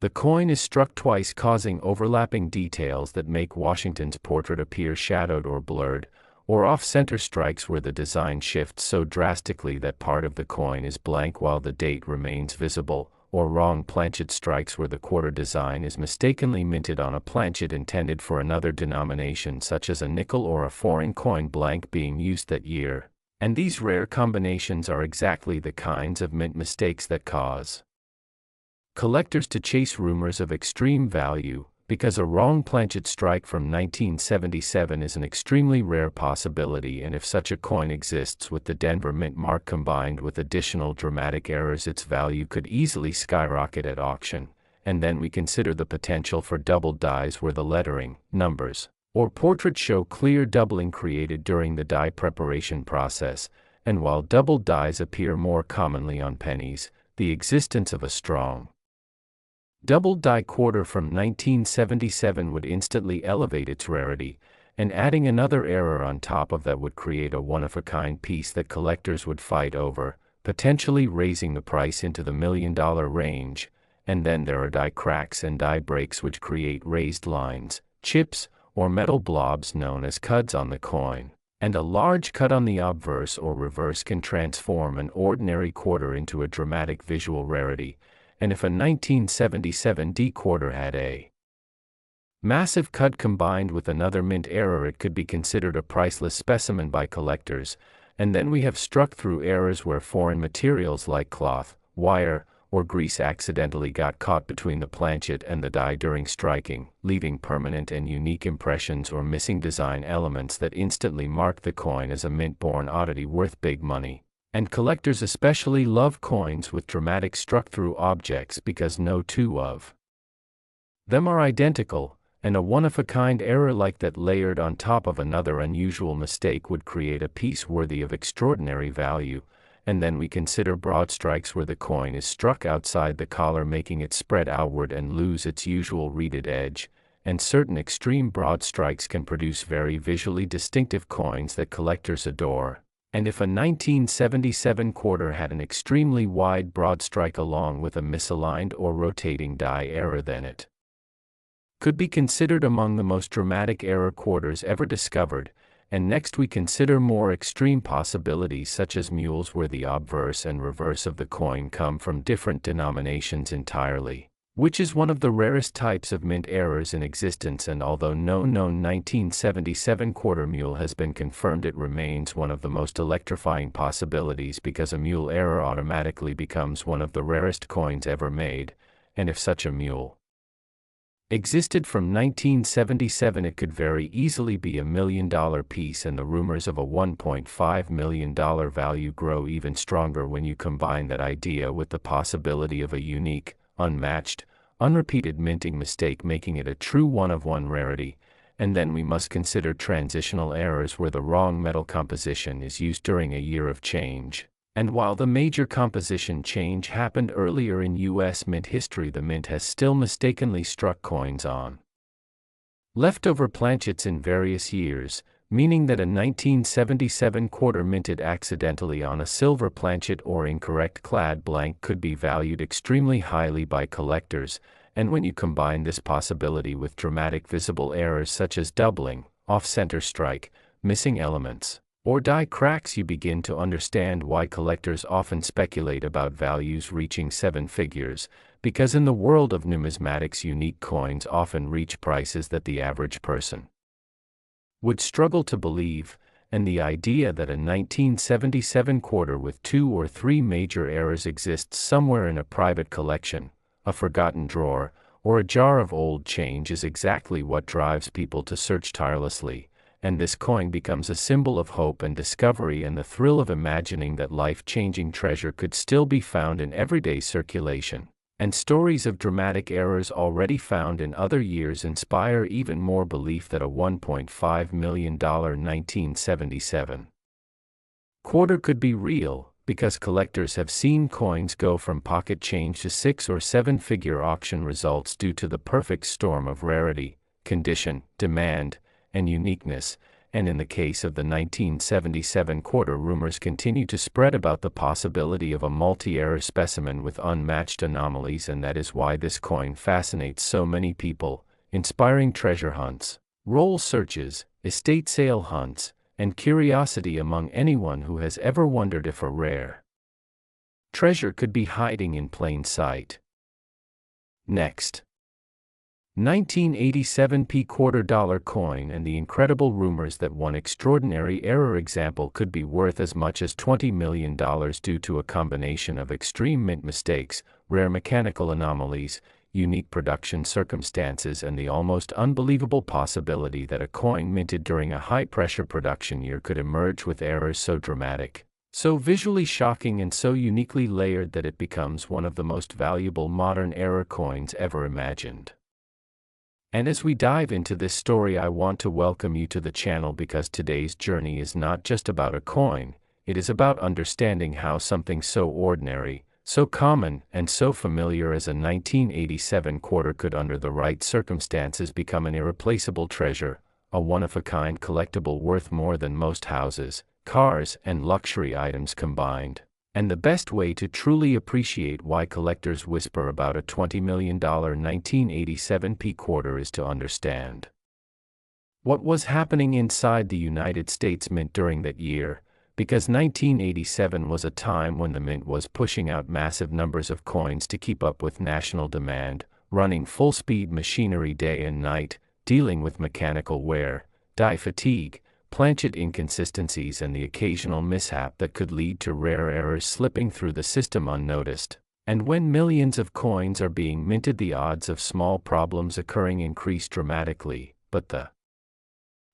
the coin is struck twice, causing overlapping details that make Washington's portrait appear shadowed or blurred, or off-center strikes where the design shifts so drastically that part of the coin is blank while the date remains visible, or wrong planchet strikes where the quarter design is mistakenly minted on a planchet intended for another denomination, such as a nickel or a foreign coin blank being used that year. And these rare combinations are exactly the kinds of mint mistakes that cause collectors to chase rumors of extreme value, because a wrong planchet strike from 1977 is an extremely rare possibility, and if such a coin exists with the Denver Mint mark combined with additional dramatic errors, its value could easily skyrocket at auction. And then we consider the potential for double dies where the lettering, numbers, or portrait show clear doubling created during the die preparation process, and while double dies appear more commonly on pennies, the existence of a strong double die quarter from 1977 would instantly elevate its rarity, and adding another error on top of that would create a one-of-a-kind piece that collectors would fight over, potentially raising the price into the $1 million range. And then there are die cracks and die breaks, which create raised lines, chips, or metal blobs known as cuds on the coin. And a large cut on the obverse or reverse can transform an ordinary quarter into a dramatic visual rarity. And if a 1977 D quarter had a massive cut combined with another mint error, it could be considered a priceless specimen by collectors. And then we have struck-through errors where foreign materials like cloth, wire, or grease accidentally got caught between the planchet and the die during striking, leaving permanent and unique impressions or missing design elements that instantly mark the coin as a mint-born oddity worth big money. And collectors especially love coins with dramatic struck-through objects because no two of them are identical, and a one-of-a-kind error like that layered on top of another unusual mistake would create a piece worthy of extraordinary value. And then we consider broad strikes where the coin is struck outside the collar, making it spread outward and lose its usual reeded edge, and certain extreme broad strikes can produce very visually distinctive coins that collectors adore. And if a 1977 quarter had an extremely wide broad strike along with a misaligned or rotating die error, then it could be considered among the most dramatic error quarters ever discovered. And next we consider more extreme possibilities such as mules where the obverse and reverse of the coin come from different denominations entirely, which is one of the rarest types of mint errors in existence, and although no known 1977 quarter mule has been confirmed, it remains one of the most electrifying possibilities because a mule error automatically becomes one of the rarest coins ever made. And if such a mule existed from 1977, it could very easily be a $1 million piece, and the rumors of a $1.5 million value grow even stronger when you combine that idea with the possibility of a unique, unmatched, unrepeated minting mistake, making it a true one-of-one rarity. And then we must consider transitional errors where the wrong metal composition is used during a year of change. And while the major composition change happened earlier in U.S. mint history, the mint has still mistakenly struck coins on leftover planchets in various years, meaning that a 1977 quarter minted accidentally on a silver planchet or incorrect clad blank could be valued extremely highly by collectors. And when you combine this possibility with dramatic visible errors such as doubling, off-center strike, missing elements, or die cracks, you begin to understand why collectors often speculate about values reaching seven figures, because in the world of numismatics, unique coins often reach prices that the average person would struggle to believe. And the idea that a 1977 quarter with 2 or 3 major errors exists somewhere in a private collection, a forgotten drawer, or a jar of old change is exactly what drives people to search tirelessly. And this coin becomes a symbol of hope and discovery, and the thrill of imagining that life-changing treasure could still be found in everyday circulation. And stories of dramatic errors already found in other years inspire even more belief that a $1.5 million 1977 quarter could be real, because collectors have seen coins go from pocket change to 6- or 7-figure auction results due to the perfect storm of rarity, condition, demand, and uniqueness. And in the case of the 1977 quarter, rumors continue to spread about the possibility of a multi-error specimen with unmatched anomalies, and that is why this coin fascinates so many people, inspiring treasure hunts, roll searches, estate sale hunts, and curiosity among anyone who has ever wondered if a rare treasure could be hiding in plain sight. Next, 1987 P quarter dollar coin, and the incredible rumors that one extraordinary error example could be worth as much as $20 million due to a combination of extreme mint mistakes, rare mechanical anomalies, unique production circumstances, and the almost unbelievable possibility that a coin minted during a high-pressure production year could emerge with errors so dramatic, so visually shocking, and so uniquely layered that it becomes one of the most valuable modern era coins ever imagined. And as we dive into this story, I want to welcome you to the channel, because today's journey is not just about a coin, it is about understanding how something so ordinary, so common, and so familiar as a 1987 quarter could, under the right circumstances, become an irreplaceable treasure, a one-of-a-kind collectible worth more than most houses, cars, and luxury items combined. And the best way to truly appreciate why collectors whisper about a $20 million 1987 P quarter is to understand what was happening inside the United States Mint during that year, because 1987 was a time when the Mint was pushing out massive numbers of coins to keep up with national demand, running full-speed machinery day and night, dealing with mechanical wear, die fatigue, planchet inconsistencies, and the occasional mishap that could lead to rare errors slipping through the system unnoticed. And when millions of coins are being minted, the odds of small problems occurring increase dramatically, but the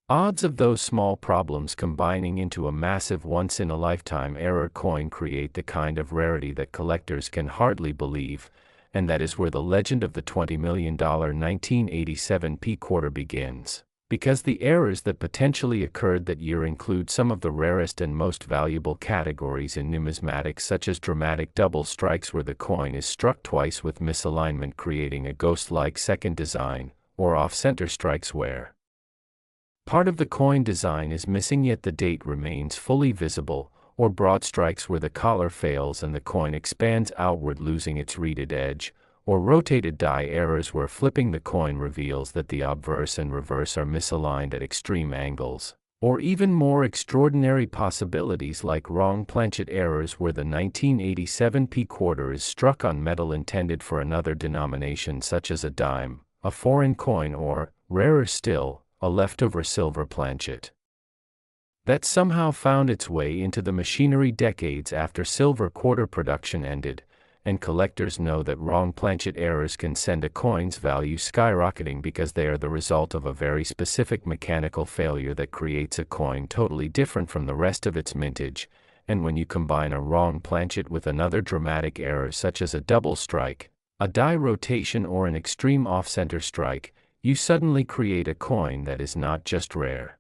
odds of those small problems combining into a massive once-in-a-lifetime error coin create the kind of rarity that collectors can hardly believe, and that is where the legend of the $20 million 1987 P quarter begins. Because the errors that potentially occurred that year include some of the rarest and most valuable categories in numismatics, such as dramatic double strikes where the coin is struck twice with misalignment creating a ghost-like second design, or off-center strikes where part of the coin design is missing yet the date remains fully visible, or broad strikes where the collar fails and the coin expands outward losing its reeded edge, or rotated die errors where flipping the coin reveals that the obverse and reverse are misaligned at extreme angles, or even more extraordinary possibilities like wrong planchet errors where the 1987 P quarter is struck on metal intended for another denomination such as a dime, a foreign coin, or, rarer still, a leftover silver planchet that somehow found its way into the machinery decades after silver quarter production ended. And collectors know that wrong planchet errors can send a coin's value skyrocketing because they are the result of a very specific mechanical failure that creates a coin totally different from the rest of its mintage. And when you combine a wrong planchet with another dramatic error such as a double strike, a die rotation, or an extreme off-center strike, you suddenly create a coin that is not just rare,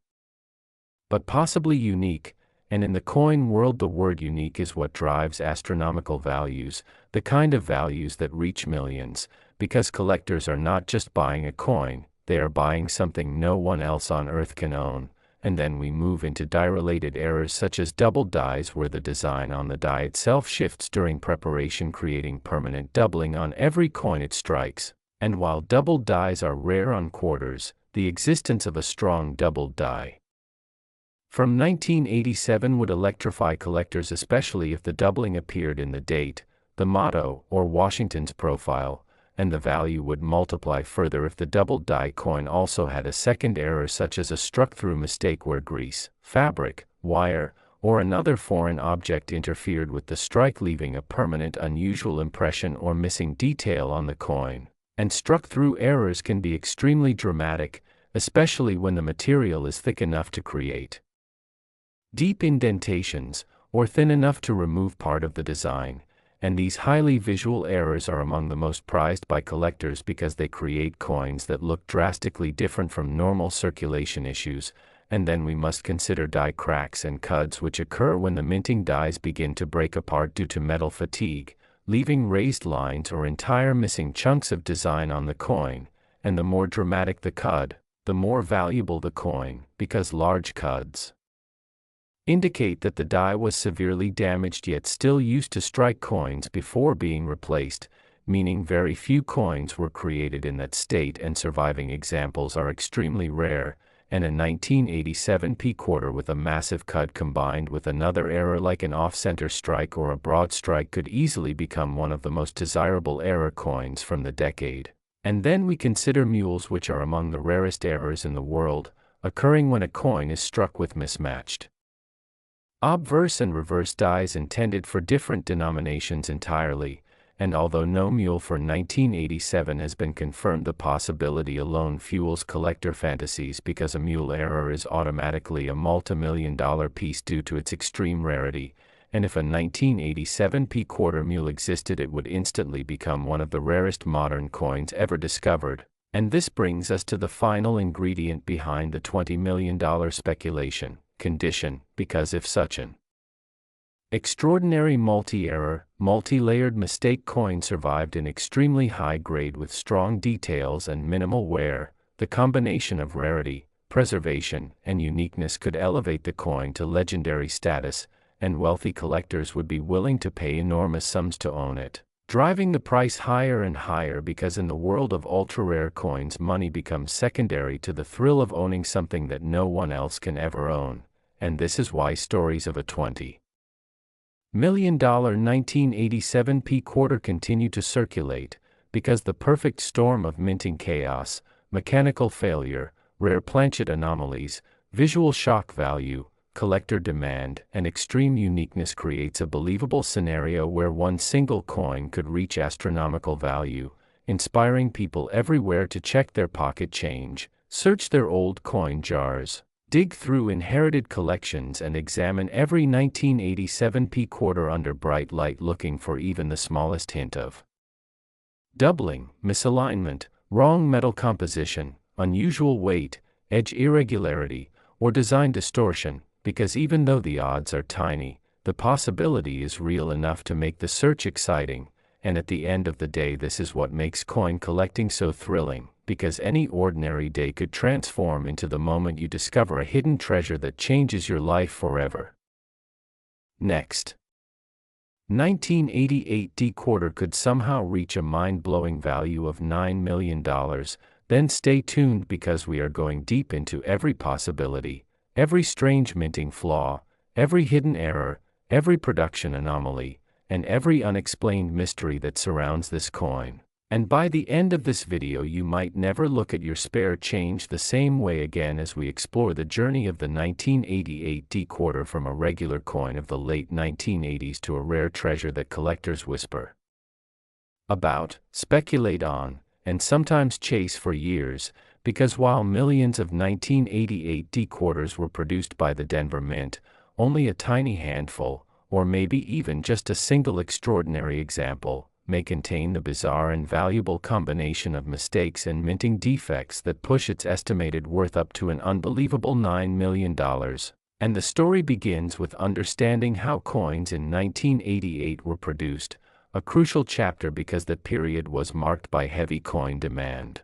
but possibly unique. And in the coin world, the word unique is what drives astronomical values, the kind of values that reach millions, because collectors are not just buying a coin, they are buying something no one else on earth can own. And then we move into die-related errors such as double dies where the design on the die itself shifts during preparation, creating permanent doubling on every coin it strikes. And while double dies are rare on quarters, the existence of a strong double die from 1987 would electrify collectors, especially if the doubling appeared in the date, the motto, or Washington's profile, and the value would multiply further if the double die coin also had a second error such as a struck-through mistake where grease, fabric, wire, or another foreign object interfered with the strike, leaving a permanent unusual impression or missing detail on the coin. And struck-through errors can be extremely dramatic, especially when the material is thick enough to create deep indentations, or thin enough to remove part of the design, and these highly visual errors are among the most prized by collectors because they create coins that look drastically different from normal circulation issues. And then we must consider die cracks and cuds which occur when the minting dies begin to break apart due to metal fatigue, leaving raised lines or entire missing chunks of design on the coin. And the more dramatic the cud, the more valuable the coin, because large cuds indicate that the die was severely damaged yet still used to strike coins before being replaced, meaning very few coins were created in that state, and surviving examples are extremely rare. And a 1987 P quarter with a massive cud combined with another error like an off-center strike or a broad strike could easily become one of the most desirable error coins from the decade. And then we consider mules, which are among the rarest errors in the world, occurring when a coin is struck with mismatched obverse and reverse dies intended for different denominations entirely. and although no mule for 1987 has been confirmed, the possibility alone fuels collector fantasies because a mule error is automatically a multi-million-dollar piece due to its extreme rarity, and if a 1987 P-quarter mule existed, it would instantly become one of the rarest modern coins ever discovered. And this brings us to the final ingredient behind the $20 million speculation condition, because if such an extraordinary multi-error, multi-layered mistake coin survived in extremely high grade with strong details and minimal wear, the combination of rarity, preservation, and uniqueness could elevate the coin to legendary status, and wealthy collectors would be willing to pay enormous sums to own it, driving the price higher and higher because in the world of ultra-rare coins, money becomes secondary to the thrill of owning something that no one else can ever own, and this is why stories of a $20 million 1987 P-quarter continue to circulate, because the perfect storm of minting chaos, mechanical failure, rare planchet anomalies, visual shock value, collector demand, and extreme uniqueness creates a believable scenario where one single coin could reach astronomical value, inspiring people everywhere to check their pocket change, search their old coin jars, dig through inherited collections, and examine every 1987 P-quarter under bright light looking for even the smallest hint of doubling, misalignment, wrong metal composition, unusual weight, edge irregularity, or design distortion, because even though the odds are tiny, the possibility is real enough to make the search exciting, and at the end of the day, this is what makes coin collecting so thrilling, because any ordinary day could transform into the moment you discover a hidden treasure that changes your life forever. Next, 1988 D-quarter could somehow reach a mind-blowing value of $9 million, then stay tuned because we are going deep into every possibility, every strange minting flaw, every hidden error, every production anomaly, and every unexplained mystery that surrounds this coin. And by the end of this video, you might never look at your spare change the same way again as we explore the journey of the 1988 D-quarter from a regular coin of the late 1980s to a rare treasure that collectors whisper about, speculate on, and sometimes chase for years, because while millions of 1988 D-quarters were produced by the Denver Mint, only a tiny handful, or maybe even just a single extraordinary example, may contain the bizarre and valuable combination of mistakes and minting defects that push its estimated worth up to an unbelievable $9 million. And the story begins with understanding how coins in 1988 were produced, a crucial chapter because that period was marked by heavy coin demand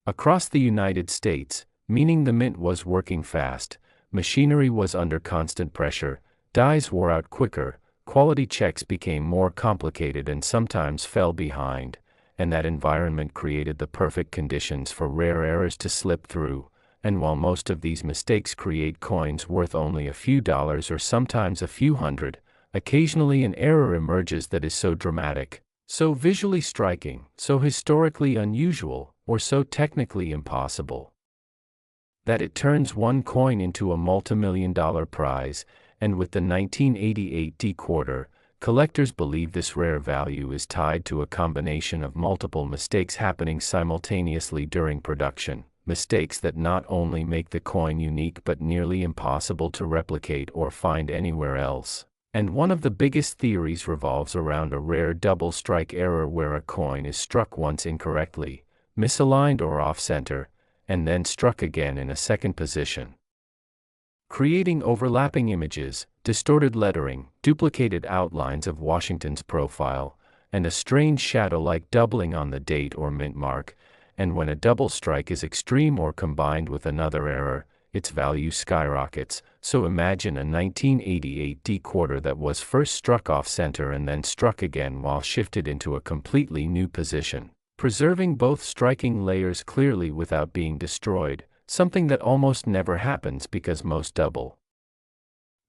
across the United States, meaning the mint was working fast, machinery was under constant pressure, dies wore out quicker, quality checks became more complicated and sometimes fell behind, and that environment created the perfect conditions for rare errors to slip through. And while most of these mistakes create coins worth only a few dollars or sometimes a few hundred, occasionally an error emerges that is so dramatic, so visually striking, so historically unusual, or so technically impossible, that it turns one coin into a multi-million-dollar prize. And with the 1988 D-quarter, collectors believe this rare value is tied to a combination of multiple mistakes happening simultaneously during production, mistakes that not only make the coin unique but nearly impossible to replicate or find anywhere else. And one of the biggest theories revolves around a rare double strike error where a coin is struck once incorrectly, misaligned or off-center, and then struck again in a second position, creating overlapping images, distorted lettering, duplicated outlines of Washington's profile, and a strange shadow-like doubling on the date or mint mark. And when a double strike is extreme or combined with another error, its value skyrockets. So imagine a 1988 D-quarter that was first struck off-center and then struck again while shifted into a completely new position, preserving both striking layers clearly without being destroyed, something that almost never happens because most double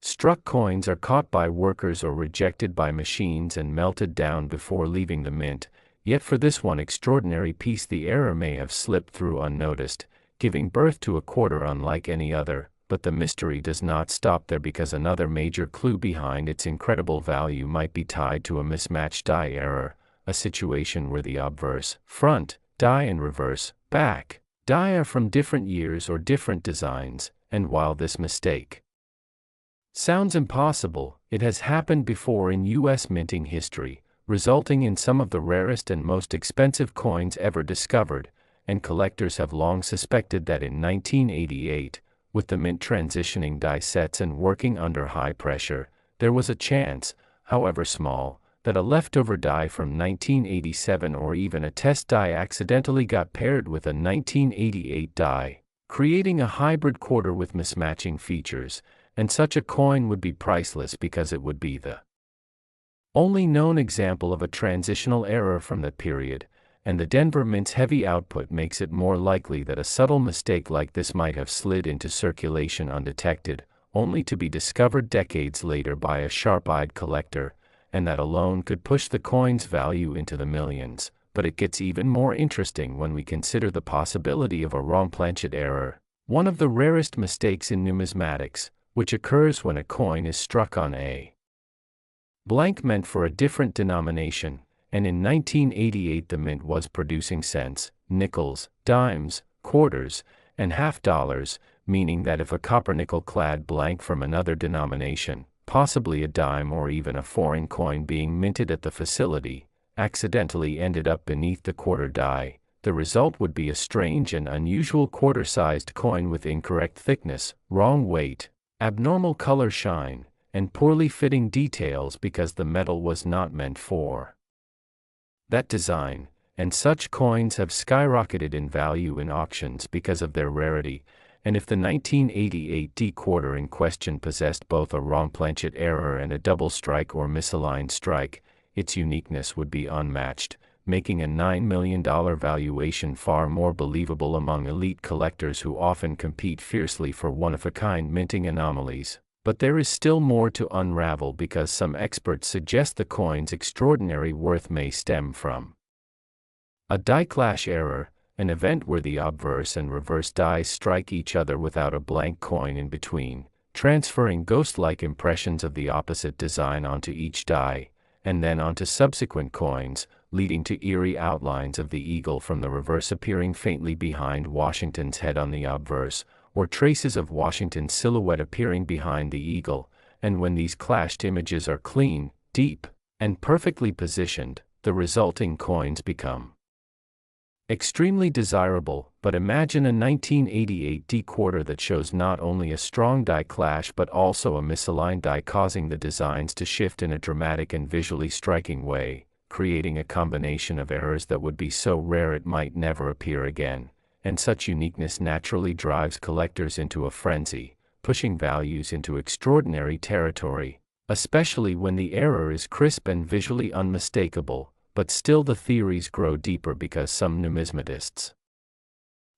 struck coins are caught by workers or rejected by machines and melted down before leaving the mint. Yet for this one extraordinary piece, the error may have slipped through unnoticed, giving birth to a quarter unlike any other, but the mystery does not stop there, because another major clue behind its incredible value might be tied to a mismatched die error, a situation where the obverse, front, die and reverse, back, die are from different years or different designs, and while this mistake sounds impossible, it has happened before in U.S. minting history, resulting in some of the rarest and most expensive coins ever discovered, and collectors have long suspected that in 1988, with the mint transitioning die sets and working under high pressure, there was a chance, however small, that a leftover die from 1987 or even a test die accidentally got paired with a 1988 die, creating a hybrid quarter with mismatching features, and such a coin would be priceless because it would be the only known example of a transitional error from that period, and the Denver Mint's heavy output makes it more likely that a subtle mistake like this might have slid into circulation undetected, only to be discovered decades later by a sharp-eyed collector, and that alone could push the coin's value into the millions. But it gets even more interesting when we consider the possibility of a wrong planchet error, one of the rarest mistakes in numismatics, which occurs when a coin is struck on a blank meant for a different denomination, and in 1988 the mint was producing cents, nickels, dimes, quarters, and half-dollars, meaning that if a copper-nickel-clad blank from another denomination, possibly a dime or even a foreign coin being minted at the facility, accidentally ended up beneath the quarter die, the result would be a strange and unusual quarter-sized coin with incorrect thickness, wrong weight, abnormal color shine, and poorly fitting details because the metal was not meant for that design, and such coins have skyrocketed in value in auctions because of their rarity, and if the 1988 D quarter in question possessed both a wrong planchet error and a double strike or misaligned strike, its uniqueness would be unmatched, making a $9 million valuation far more believable among elite collectors who often compete fiercely for one-of-a-kind minting anomalies. But there is still more to unravel because some experts suggest the coin's extraordinary worth may stem from a die clash error, an event where the obverse and reverse dies strike each other without a blank coin in between, transferring ghost-like impressions of the opposite design onto each die, and then onto subsequent coins, leading to eerie outlines of the eagle from the reverse appearing faintly behind Washington's head on the obverse, or traces of Washington's silhouette appearing behind the eagle, and when these clashed images are clean, deep, and perfectly positioned, the resulting coins become extremely desirable. But imagine a 1988 D quarter that shows not only a strong die clash but also a misaligned die, causing the designs to shift in a dramatic and visually striking way, creating a combination of errors that would be so rare it might never appear again. And such uniqueness naturally drives collectors into a frenzy, pushing values into extraordinary territory, especially when the error is crisp and visually unmistakable. But still the theories grow deeper because some numismatists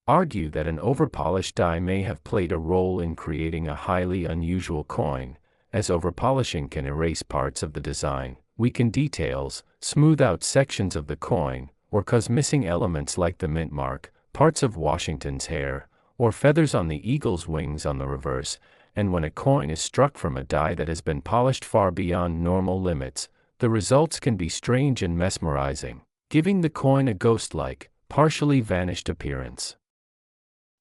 argue that an overpolished die may have played a role in creating a highly unusual coin, as overpolishing can erase parts of the design, weaken details, smooth out sections of the coin, or cause missing elements like the mint mark, parts of Washington's hair, or feathers on the eagle's wings on the reverse. And when a coin is struck from a die that has been polished far beyond normal limits, the results can be strange and mesmerizing, giving the coin a ghost-like, partially vanished appearance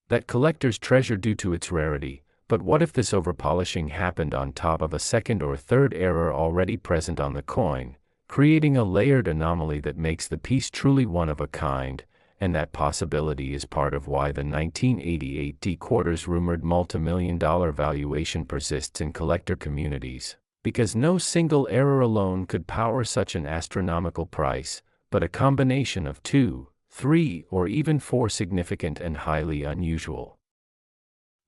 that collectors treasure due to its rarity. But what if this overpolishing happened on top of a second or third error already present on the coin, creating a layered anomaly that makes the piece truly one of a kind? And that possibility is part of why the 1988 D quarter's rumored multi-million-dollar valuation persists in collector communities. Because no single error alone could power such an astronomical price, but a combination of 2, 3, or even 4 significant and highly unusual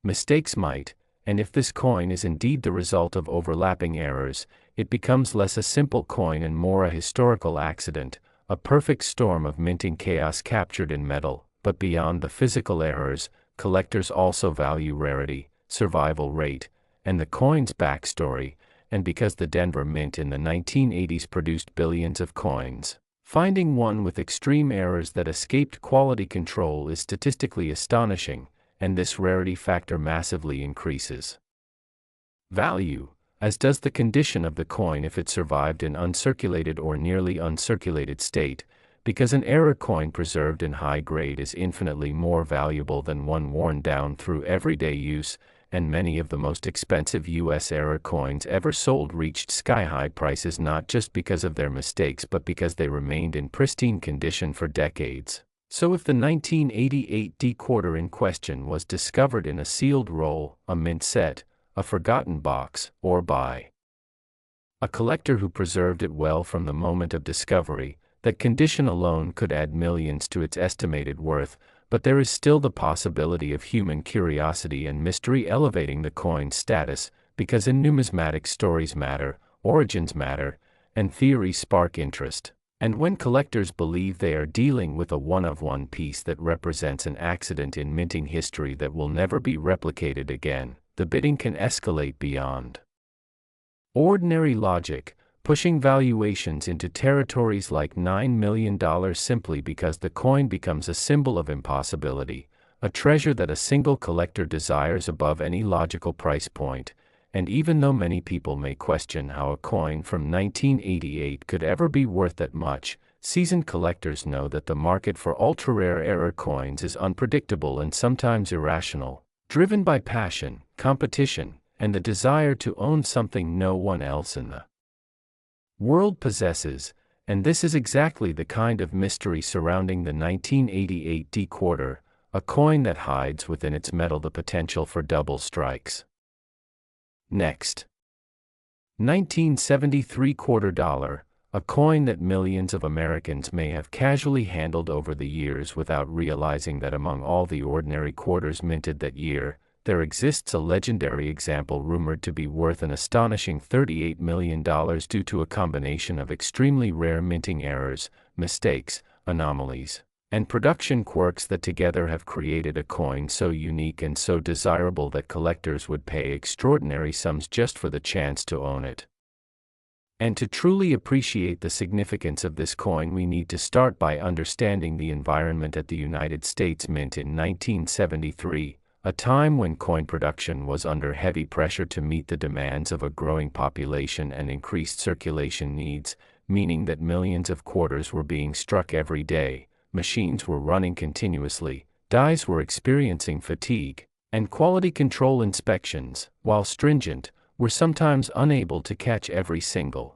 mistakes might, and if this coin is indeed the result of overlapping errors, it becomes less a simple coin and more a historical accident, a perfect storm of minting chaos captured in metal. But beyond the physical errors, collectors also value rarity, survival rate, and the coin's backstory. And because the Denver Mint in the 1980s produced billions of coins, finding one with extreme errors that escaped quality control is statistically astonishing, and this rarity factor massively increases value, as does the condition of the coin if it survived in uncirculated or nearly uncirculated state, because an error coin preserved in high grade is infinitely more valuable than one worn down through everyday use, and many of the most expensive U.S. error coins ever sold reached sky-high prices not just because of their mistakes but because they remained in pristine condition for decades. So if the 1988 D-quarter in question was discovered in a sealed roll, a mint set, a forgotten box, or by a collector who preserved it well from the moment of discovery, that condition alone could add millions to its estimated worth, but there is still the possibility of human curiosity and mystery elevating the coin's status, because in numismatics stories matter, origins matter, and theories spark interest. And when collectors believe they are dealing with a one-of-one piece that represents an accident in minting history that will never be replicated again, the bidding can escalate beyond ordinary logic, pushing valuations into territories like $9 million simply because the coin becomes a symbol of impossibility, a treasure that a single collector desires above any logical price point. And even though many people may question how a coin from 1988 could ever be worth that much, seasoned collectors know that the market for ultra-rare error coins is unpredictable and sometimes irrational, driven by passion, competition, and the desire to own something no one else in the world possesses, and this is exactly the kind of mystery surrounding the 1988 D-quarter, a coin that hides within its metal the potential for double strikes. Next, 1973 quarter dollar, a coin that millions of Americans may have casually handled over the years without realizing that among all the ordinary quarters minted that year, there exists a legendary example rumored to be worth an astonishing $38 million due to a combination of extremely rare minting errors, mistakes, anomalies, and production quirks that together have created a coin so unique and so desirable that collectors would pay extraordinary sums just for the chance to own it. And to truly appreciate the significance of this coin, we need to start by understanding the environment at the United States Mint in 1973, a time when coin production was under heavy pressure to meet the demands of a growing population and increased circulation needs, meaning that millions of quarters were being struck every day, machines were running continuously, dies were experiencing fatigue, and quality control inspections, while stringent, were sometimes unable to catch every single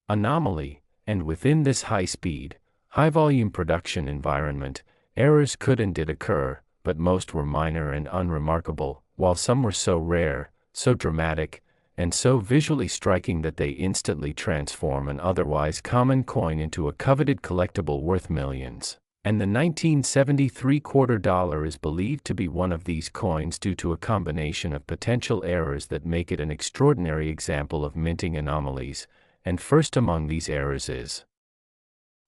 anomaly, and within this high-speed, high-volume production environment, errors could and did occur, but most were minor and unremarkable, while some were so rare, so dramatic, and so visually striking that they instantly transform an otherwise common coin into a coveted collectible worth millions. And the 1973 quarter dollar is believed to be one of these coins due to a combination of potential errors that make it an extraordinary example of minting anomalies, and first among these errors is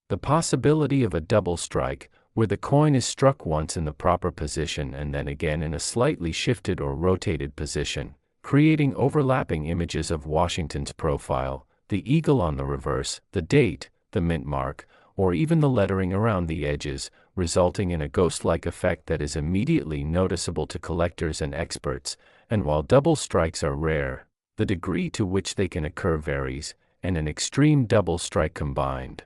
the possibility of a double strike, where the coin is struck once in the proper position and then again in a slightly shifted or rotated position, creating overlapping images of Washington's profile, the eagle on the reverse, the date, the mint mark, or even the lettering around the edges, resulting in a ghost-like effect that is immediately noticeable to collectors and experts. And while double strikes are rare, the degree to which they can occur varies, and an extreme double strike combined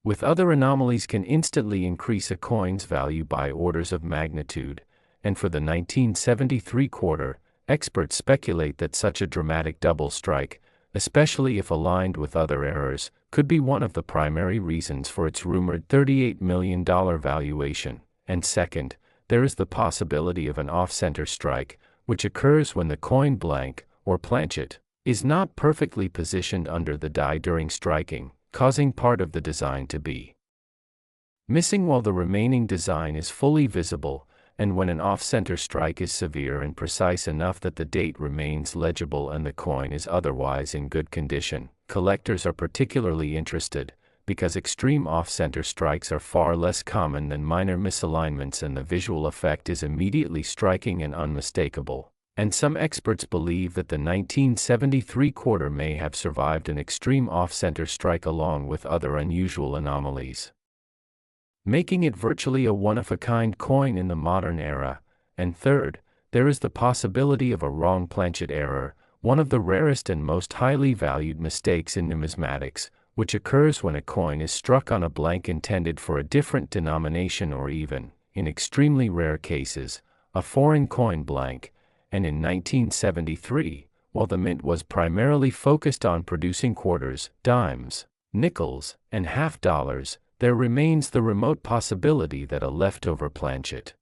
with other anomalies can instantly increase a coin's value by orders of magnitude, and for the 1973 quarter, experts speculate that such a dramatic double strike, especially if aligned with other errors, could be one of the primary reasons for its rumored $38 million valuation. And second, there is the possibility of an off-center strike, which occurs when the coin blank, or planchet, is not perfectly positioned under the die during striking, causing part of the design to be missing while the remaining design is fully visible, and when an off-center strike is severe and precise enough that the date remains legible and the coin is otherwise in good condition. Collectors are particularly interested, because extreme off-center strikes are far less common than minor misalignments and the visual effect is immediately striking and unmistakable. And some experts believe that the 1973 quarter may have survived an extreme off-center strike along with other unusual anomalies. making it virtually a one-of-a-kind coin in the modern era. And third, there is the possibility of a wrong planchet error, one of the rarest and most highly valued mistakes in numismatics, which occurs when a coin is struck on a blank intended for a different denomination or even, in extremely rare cases, a foreign coin blank. And in 1973, while the mint was primarily focused on producing quarters, dimes, nickels, and half dollars, there remains the remote possibility that a leftover planchet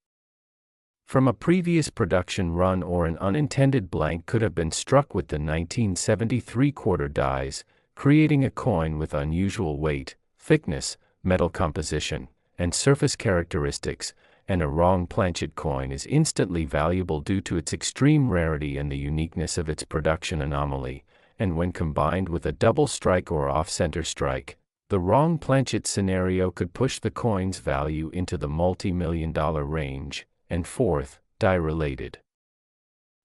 from a previous production run or an unintended blank could have been struck with the 1973 quarter dies, creating a coin with unusual weight, thickness, metal composition, and surface characteristics. And a wrong planchet coin is instantly valuable due to its extreme rarity and the uniqueness of its production anomaly. And when combined with a double strike or off-center strike, the wrong planchet scenario could push the coin's value into the multi-million-dollar range. And fourth, die-related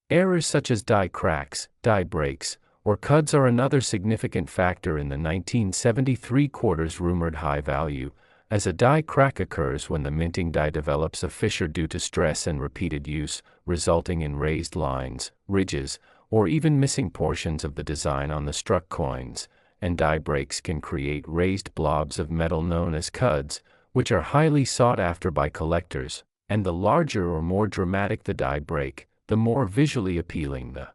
errors such as die cracks, die breaks, or cuds are another significant factor in the 1973 quarter's rumored high value, as a die crack occurs when the minting die develops a fissure due to stress and repeated use, resulting in raised lines, ridges, or even missing portions of the design on the struck coins. And die breaks can create raised blobs of metal known as cuds, which are highly sought after by collectors. And the larger or more dramatic the die break, the more visually appealing the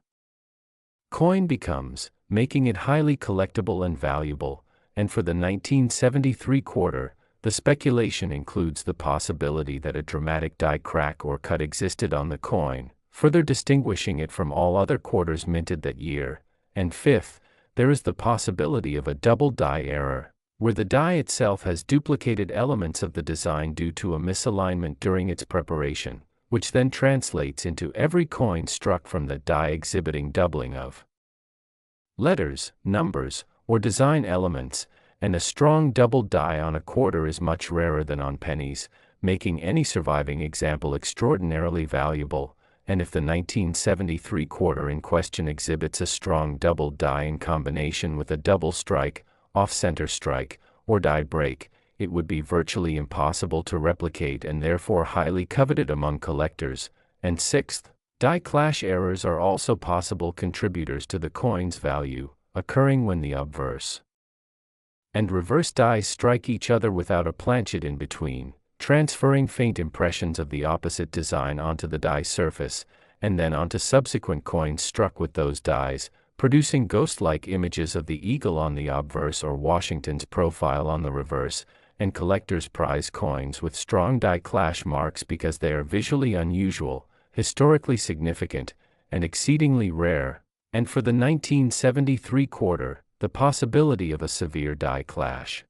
coin becomes, making it highly collectible and valuable. And for the 1973 quarter, the speculation includes the possibility that a dramatic die crack or cut existed on the coin, further distinguishing it from all other quarters minted that year. And fifth, there is the possibility of a double die error, where the die itself has duplicated elements of the design due to a misalignment during its preparation, which then translates into every coin struck from the die exhibiting doubling of letters, numbers, or design elements. And a strong double die on a quarter is much rarer than on pennies, making any surviving example extraordinarily valuable. And if the 1973 quarter in question exhibits a strong double die in combination with a double strike, off-center strike, or die break, it would be virtually impossible to replicate and therefore highly coveted among collectors. And sixth, die clash errors are also possible contributors to the coin's value, occurring when the obverse and reverse dies strike each other without a planchet in between, transferring faint impressions of the opposite design onto the die surface, and then onto subsequent coins struck with those dies, producing ghost-like images of the eagle on the obverse or Washington's profile on the reverse. And collectors prize coins with strong die clash marks because they are visually unusual, historically significant, and exceedingly rare. And for the 1973 quarter, the possibility of a severe die clash,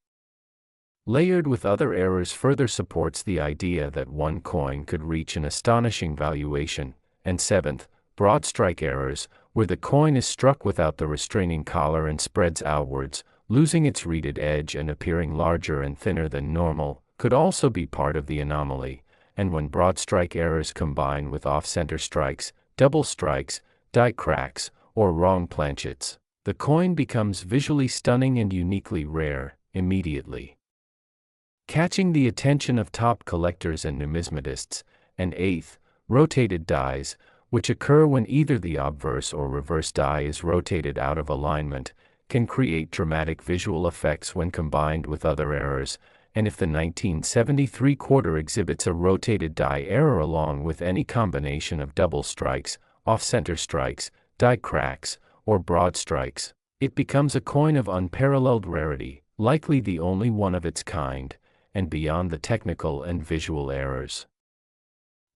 layered with other errors, further supports the idea that one coin could reach an astonishing valuation. And seventh, broad strike errors, where the coin is struck without the restraining collar and spreads outwards, losing its reeded edge and appearing larger and thinner than normal, could also be part of the anomaly. And when broad strike errors combine with off-center strikes, double strikes, die cracks, or wrong planchets, the coin becomes visually stunning and uniquely rare, immediately catching the attention of top collectors and numismatists. And eighth, rotated dies, which occur when either the obverse or reverse die is rotated out of alignment, can create dramatic visual effects when combined with other errors. And if the 1973 quarter exhibits a rotated die error along with any combination of double strikes, off-center strikes, die cracks, or broad strikes, it becomes a coin of unparalleled rarity, likely the only one of its kind. And beyond the technical and visual errors,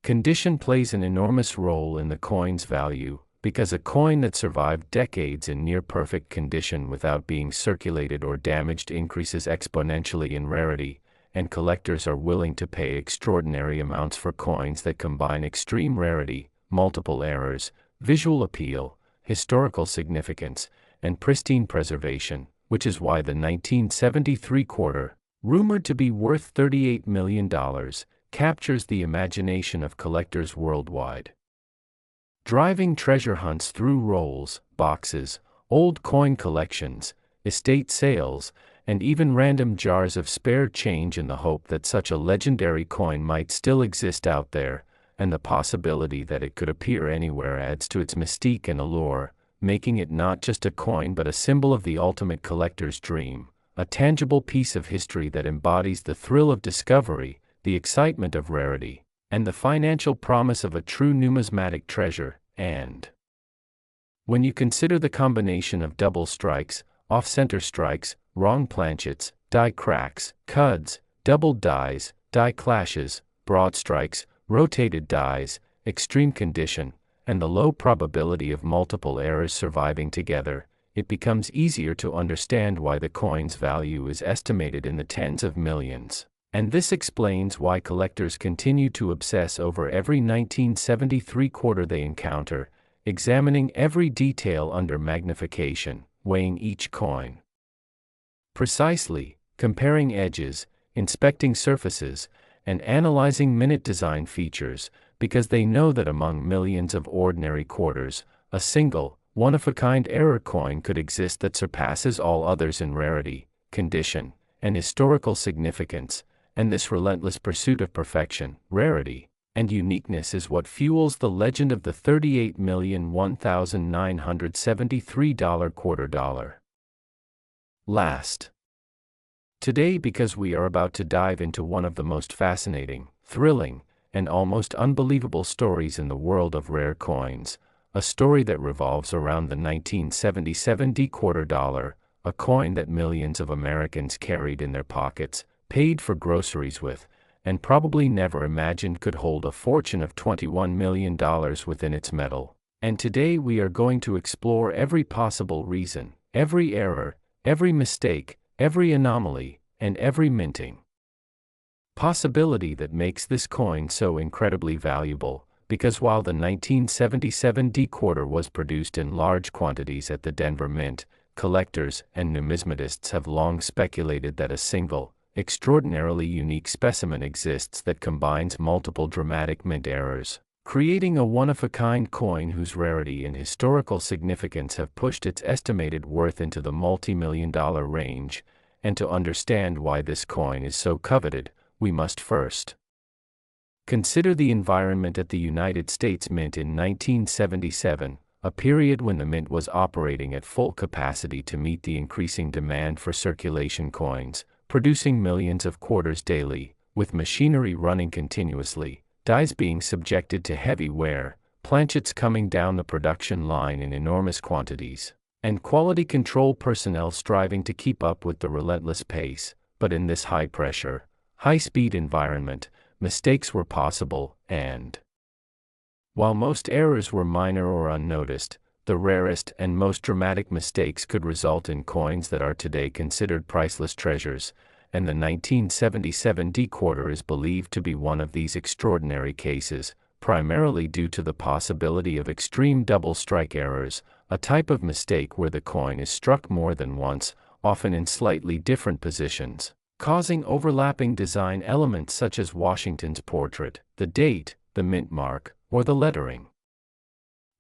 condition plays an enormous role in the coin's value, because a coin that survived decades in near-perfect condition without being circulated or damaged increases exponentially in rarity, and collectors are willing to pay extraordinary amounts for coins that combine extreme rarity, multiple errors, visual appeal, historical significance, and pristine preservation, which is why the 1973 quarter, rumored to be worth $38 million, captures the imagination of collectors worldwide. Driving treasure hunts through rolls, boxes, old coin collections, estate sales, and even random jars of spare change in the hope that such a legendary coin might still exist out there, and the possibility that it could appear anywhere adds to its mystique and allure, making it not just a coin but a symbol of the ultimate collector's dream, a tangible piece of history that embodies the thrill of discovery, the excitement of rarity, and the financial promise of a true numismatic treasure. And when you consider the combination of double strikes, off-center strikes, wrong planchets, die cracks, cuds, doubled dies, die clashes, broad strikes, rotated dies, extreme condition, and the low probability of multiple errors surviving together, it becomes easier to understand why the coin's value is estimated in the tens of millions. And this explains why collectors continue to obsess over every 1973 quarter they encounter, examining every detail under magnification, weighing each coin precisely, comparing edges, inspecting surfaces, and analyzing minute design features, because they know that among millions of ordinary quarters, a single, one-of-a-kind error coin could exist that surpasses all others in rarity, condition, and historical significance, and this relentless pursuit of perfection, rarity, and uniqueness is what fuels the legend of the $38,001,973 quarter dollar. Last. Today, because we are about to dive into one of the most fascinating, thrilling, and almost unbelievable stories in the world of rare coins, a story that revolves around the 1977 D quarter dollar, a coin that millions of Americans carried in their pockets, paid for groceries with, and probably never imagined could hold a fortune of $21 million within its metal. And today we are going to explore every possible reason, every error, every mistake, every anomaly, and every minting possibility that makes this coin so incredibly valuable, because while the 1977 D quarter was produced in large quantities at the Denver Mint, collectors and numismatists have long speculated that a single, extraordinarily unique specimen exists that combines multiple dramatic mint errors, creating a one-of-a-kind coin whose rarity and historical significance have pushed its estimated worth into the multi-million-dollar range. And to understand why this coin is so coveted, we must first consider the environment at the United States Mint in 1977, a period when the mint was operating at full capacity to meet the increasing demand for circulation coins, producing millions of quarters daily, with machinery running continuously, dies being subjected to heavy wear, planchets coming down the production line in enormous quantities, and quality control personnel striving to keep up with the relentless pace. But in this high-pressure, high-speed environment, mistakes were possible, and while most errors were minor or unnoticed, the rarest and most dramatic mistakes could result in coins that are today considered priceless treasures, and the 1977 D quarter is believed to be one of these extraordinary cases, primarily due to the possibility of extreme double strike errors, a type of mistake where the coin is struck more than once, often in slightly different positions, causing overlapping design elements such as Washington's portrait, the date, the mint mark, or the lettering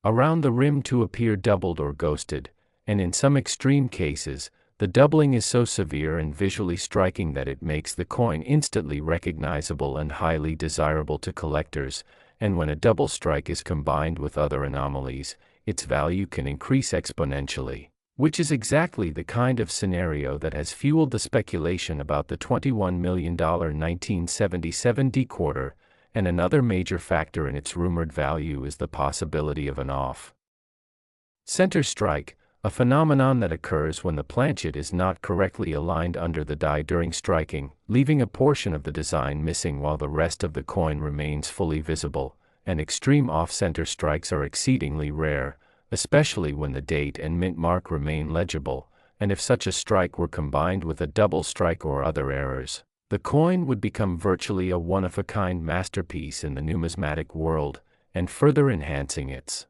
around the rim to appear doubled or ghosted, and in some extreme cases, the doubling is so severe and visually striking that it makes the coin instantly recognizable and highly desirable to collectors, and when a double strike is combined with other anomalies, its value can increase exponentially, which is exactly the kind of scenario that has fueled the speculation about the $21 million 1977 D quarter, and another major factor in its rumored value is the possibility of an off-center strike, a phenomenon that occurs when the planchet is not correctly aligned under the die during striking, leaving a portion of the design missing while the rest of the coin remains fully visible, and extreme off-center strikes are exceedingly rare, especially when the date and mint mark remain legible, and if such a strike were combined with a double strike or other errors, the coin would become virtually a one-of-a-kind masterpiece in the numismatic world, and further enhancing its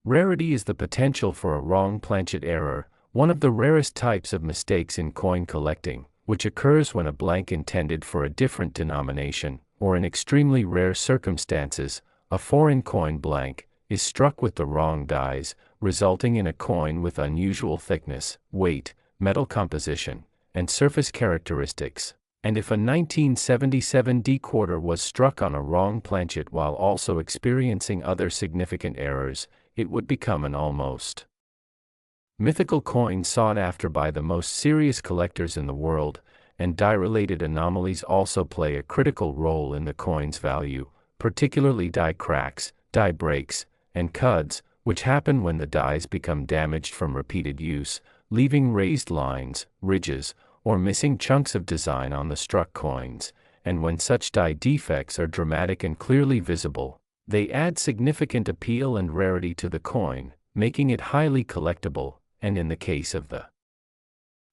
rarity is the potential for a wrong planchet error, one of the rarest types of mistakes in coin collecting, which occurs when a blank intended for a different denomination, or in extremely rare circumstances, a foreign coin blank, is struck with the wrong dies, resulting in a coin with unusual thickness, weight, metal composition, and surface characteristics, and if a 1977 D quarter was struck on a wrong planchet while also experiencing other significant errors, it would become an almost mythical coin sought after by the most serious collectors in the world, and die-related anomalies also play a critical role in the coin's value, particularly die cracks, die breaks, and cuds, which happen when the dies become damaged from repeated use, leaving raised lines, ridges, or missing chunks of design on the struck coins, and when such die defects are dramatic and clearly visible, they add significant appeal and rarity to the coin, making it highly collectible, and in the case of the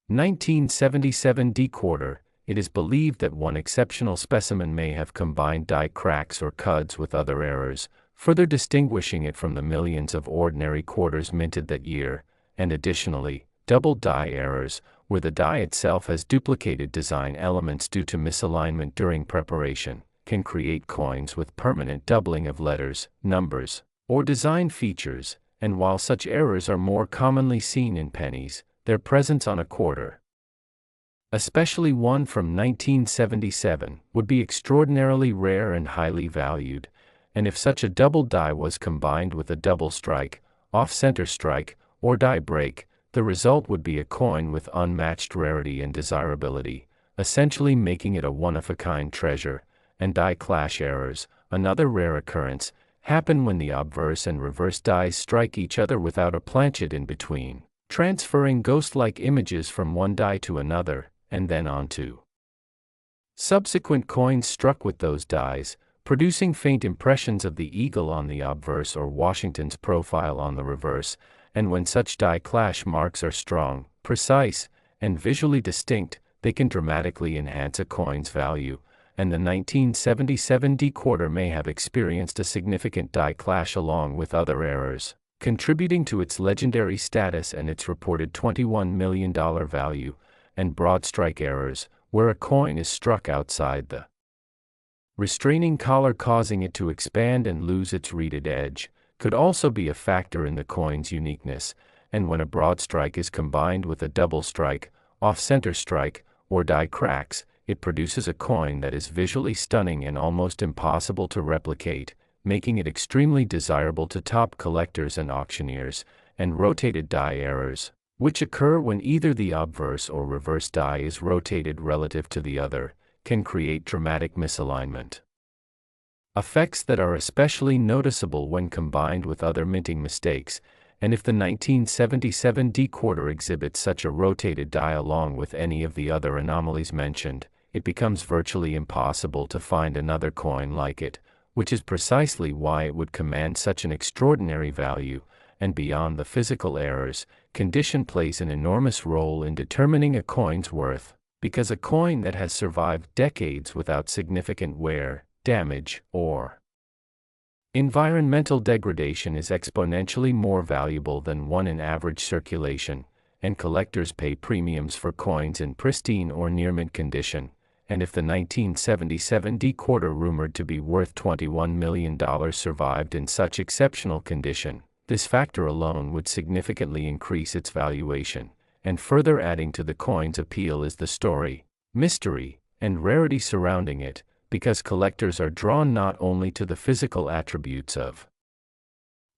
1977 D quarter, it is believed that one exceptional specimen may have combined die cracks or cuds with other errors, further distinguishing it from the millions of ordinary quarters minted that year, and additionally, double die errors, where the die itself has duplicated design elements due to misalignment during preparation, can create coins with permanent doubling of letters, numbers, or design features, and while such errors are more commonly seen in pennies, their presence on a quarter, especially one from 1977, would be extraordinarily rare and highly valued, and if such a double die was combined with a double strike, off-center strike, or die break, the result would be a coin with unmatched rarity and desirability, essentially making it a one-of-a-kind treasure. And die clash errors, another rare occurrence, happen when the obverse and reverse dies strike each other without a planchet in between, transferring ghost-like images from one die to another, and then onto subsequent coins struck with those dies, producing faint impressions of the eagle on the obverse or Washington's profile on the reverse, and when such die clash marks are strong, precise, and visually distinct, they can dramatically enhance a coin's value, and the 1977 D quarter may have experienced a significant die clash along with other errors, contributing to its legendary status and its reported $21 million value, and broad strike errors, where a coin is struck outside the restraining collar causing it to expand and lose its reeded edge, could also be a factor in the coin's uniqueness, and when a broad strike is combined with a double strike, off-center strike, or die cracks, it produces a coin that is visually stunning and almost impossible to replicate, making it extremely desirable to top collectors and auctioneers. And rotated die errors, which occur when either the obverse or reverse die is rotated relative to the other, can create dramatic misalignment effects that are especially noticeable when combined with other minting mistakes, and if the 1977 D quarter exhibits such a rotated die along with any of the other anomalies mentioned, it becomes virtually impossible to find another coin like it, which is precisely why it would command such an extraordinary value. And beyond the physical errors, condition plays an enormous role in determining a coin's worth, because a coin that has survived decades without significant wear, damage, or environmental degradation is exponentially more valuable than one in average circulation, and collectors pay premiums for coins in pristine or near-mint condition. And if the 1977 D quarter rumored to be worth $21 million survived in such exceptional condition, this factor alone would significantly increase its valuation, and further adding to the coin's appeal is the story, mystery, and rarity surrounding it, because collectors are drawn not only to the physical attributes of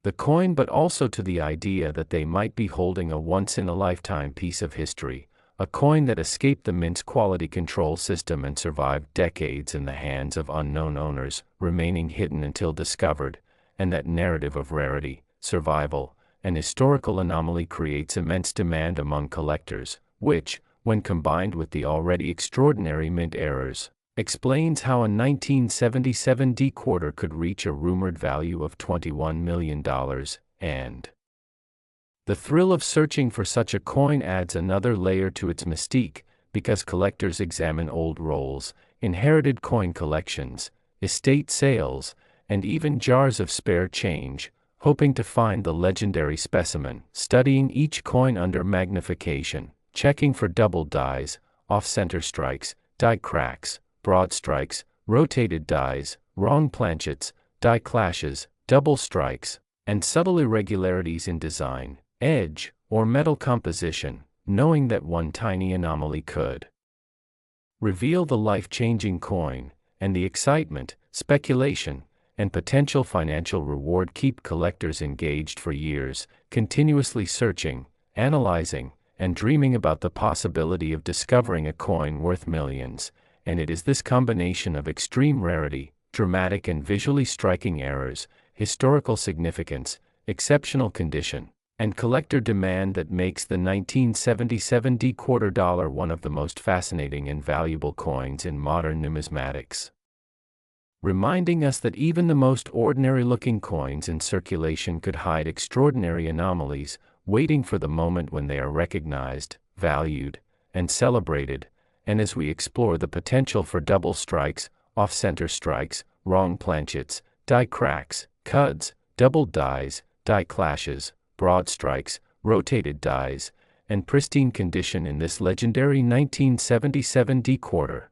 the coin but also to the idea that they might be holding a once-in-a-lifetime piece of history, a coin that escaped the mint's quality control system and survived decades in the hands of unknown owners, remaining hidden until discovered, and that narrative of rarity, survival, and historical anomaly creates immense demand among collectors, which, when combined with the already extraordinary mint errors, explains how a 1977 D quarter could reach a rumored value of $21 million, and the thrill of searching for such a coin adds another layer to its mystique, because collectors examine old rolls, inherited coin collections, estate sales, and even jars of spare change, hoping to find the legendary specimen, studying each coin under magnification, checking for double dies, off-center strikes, die cracks, broad strikes, rotated dies, wrong planchets, die clashes, double strikes, and subtle irregularities in design, edge, or metal composition, knowing that one tiny anomaly could reveal the life-changing coin, and the excitement, speculation, and potential financial reward keep collectors engaged for years, continuously searching, analyzing, and dreaming about the possibility of discovering a coin worth millions. And it is this combination of extreme rarity, dramatic and visually striking errors, historical significance, exceptional condition, and collector demand that makes the 1977 quarter dollar one of the most fascinating and valuable coins in modern numismatics. Reminding us that even the most ordinary-looking coins in circulation could hide extraordinary anomalies, waiting for the moment when they are recognized, valued, and celebrated. And as we explore the potential for double strikes, off-center strikes, wrong planchets, die cracks, cuds, double dies, die clashes, broad strikes, rotated dies, and pristine condition in this legendary 1977 quarter,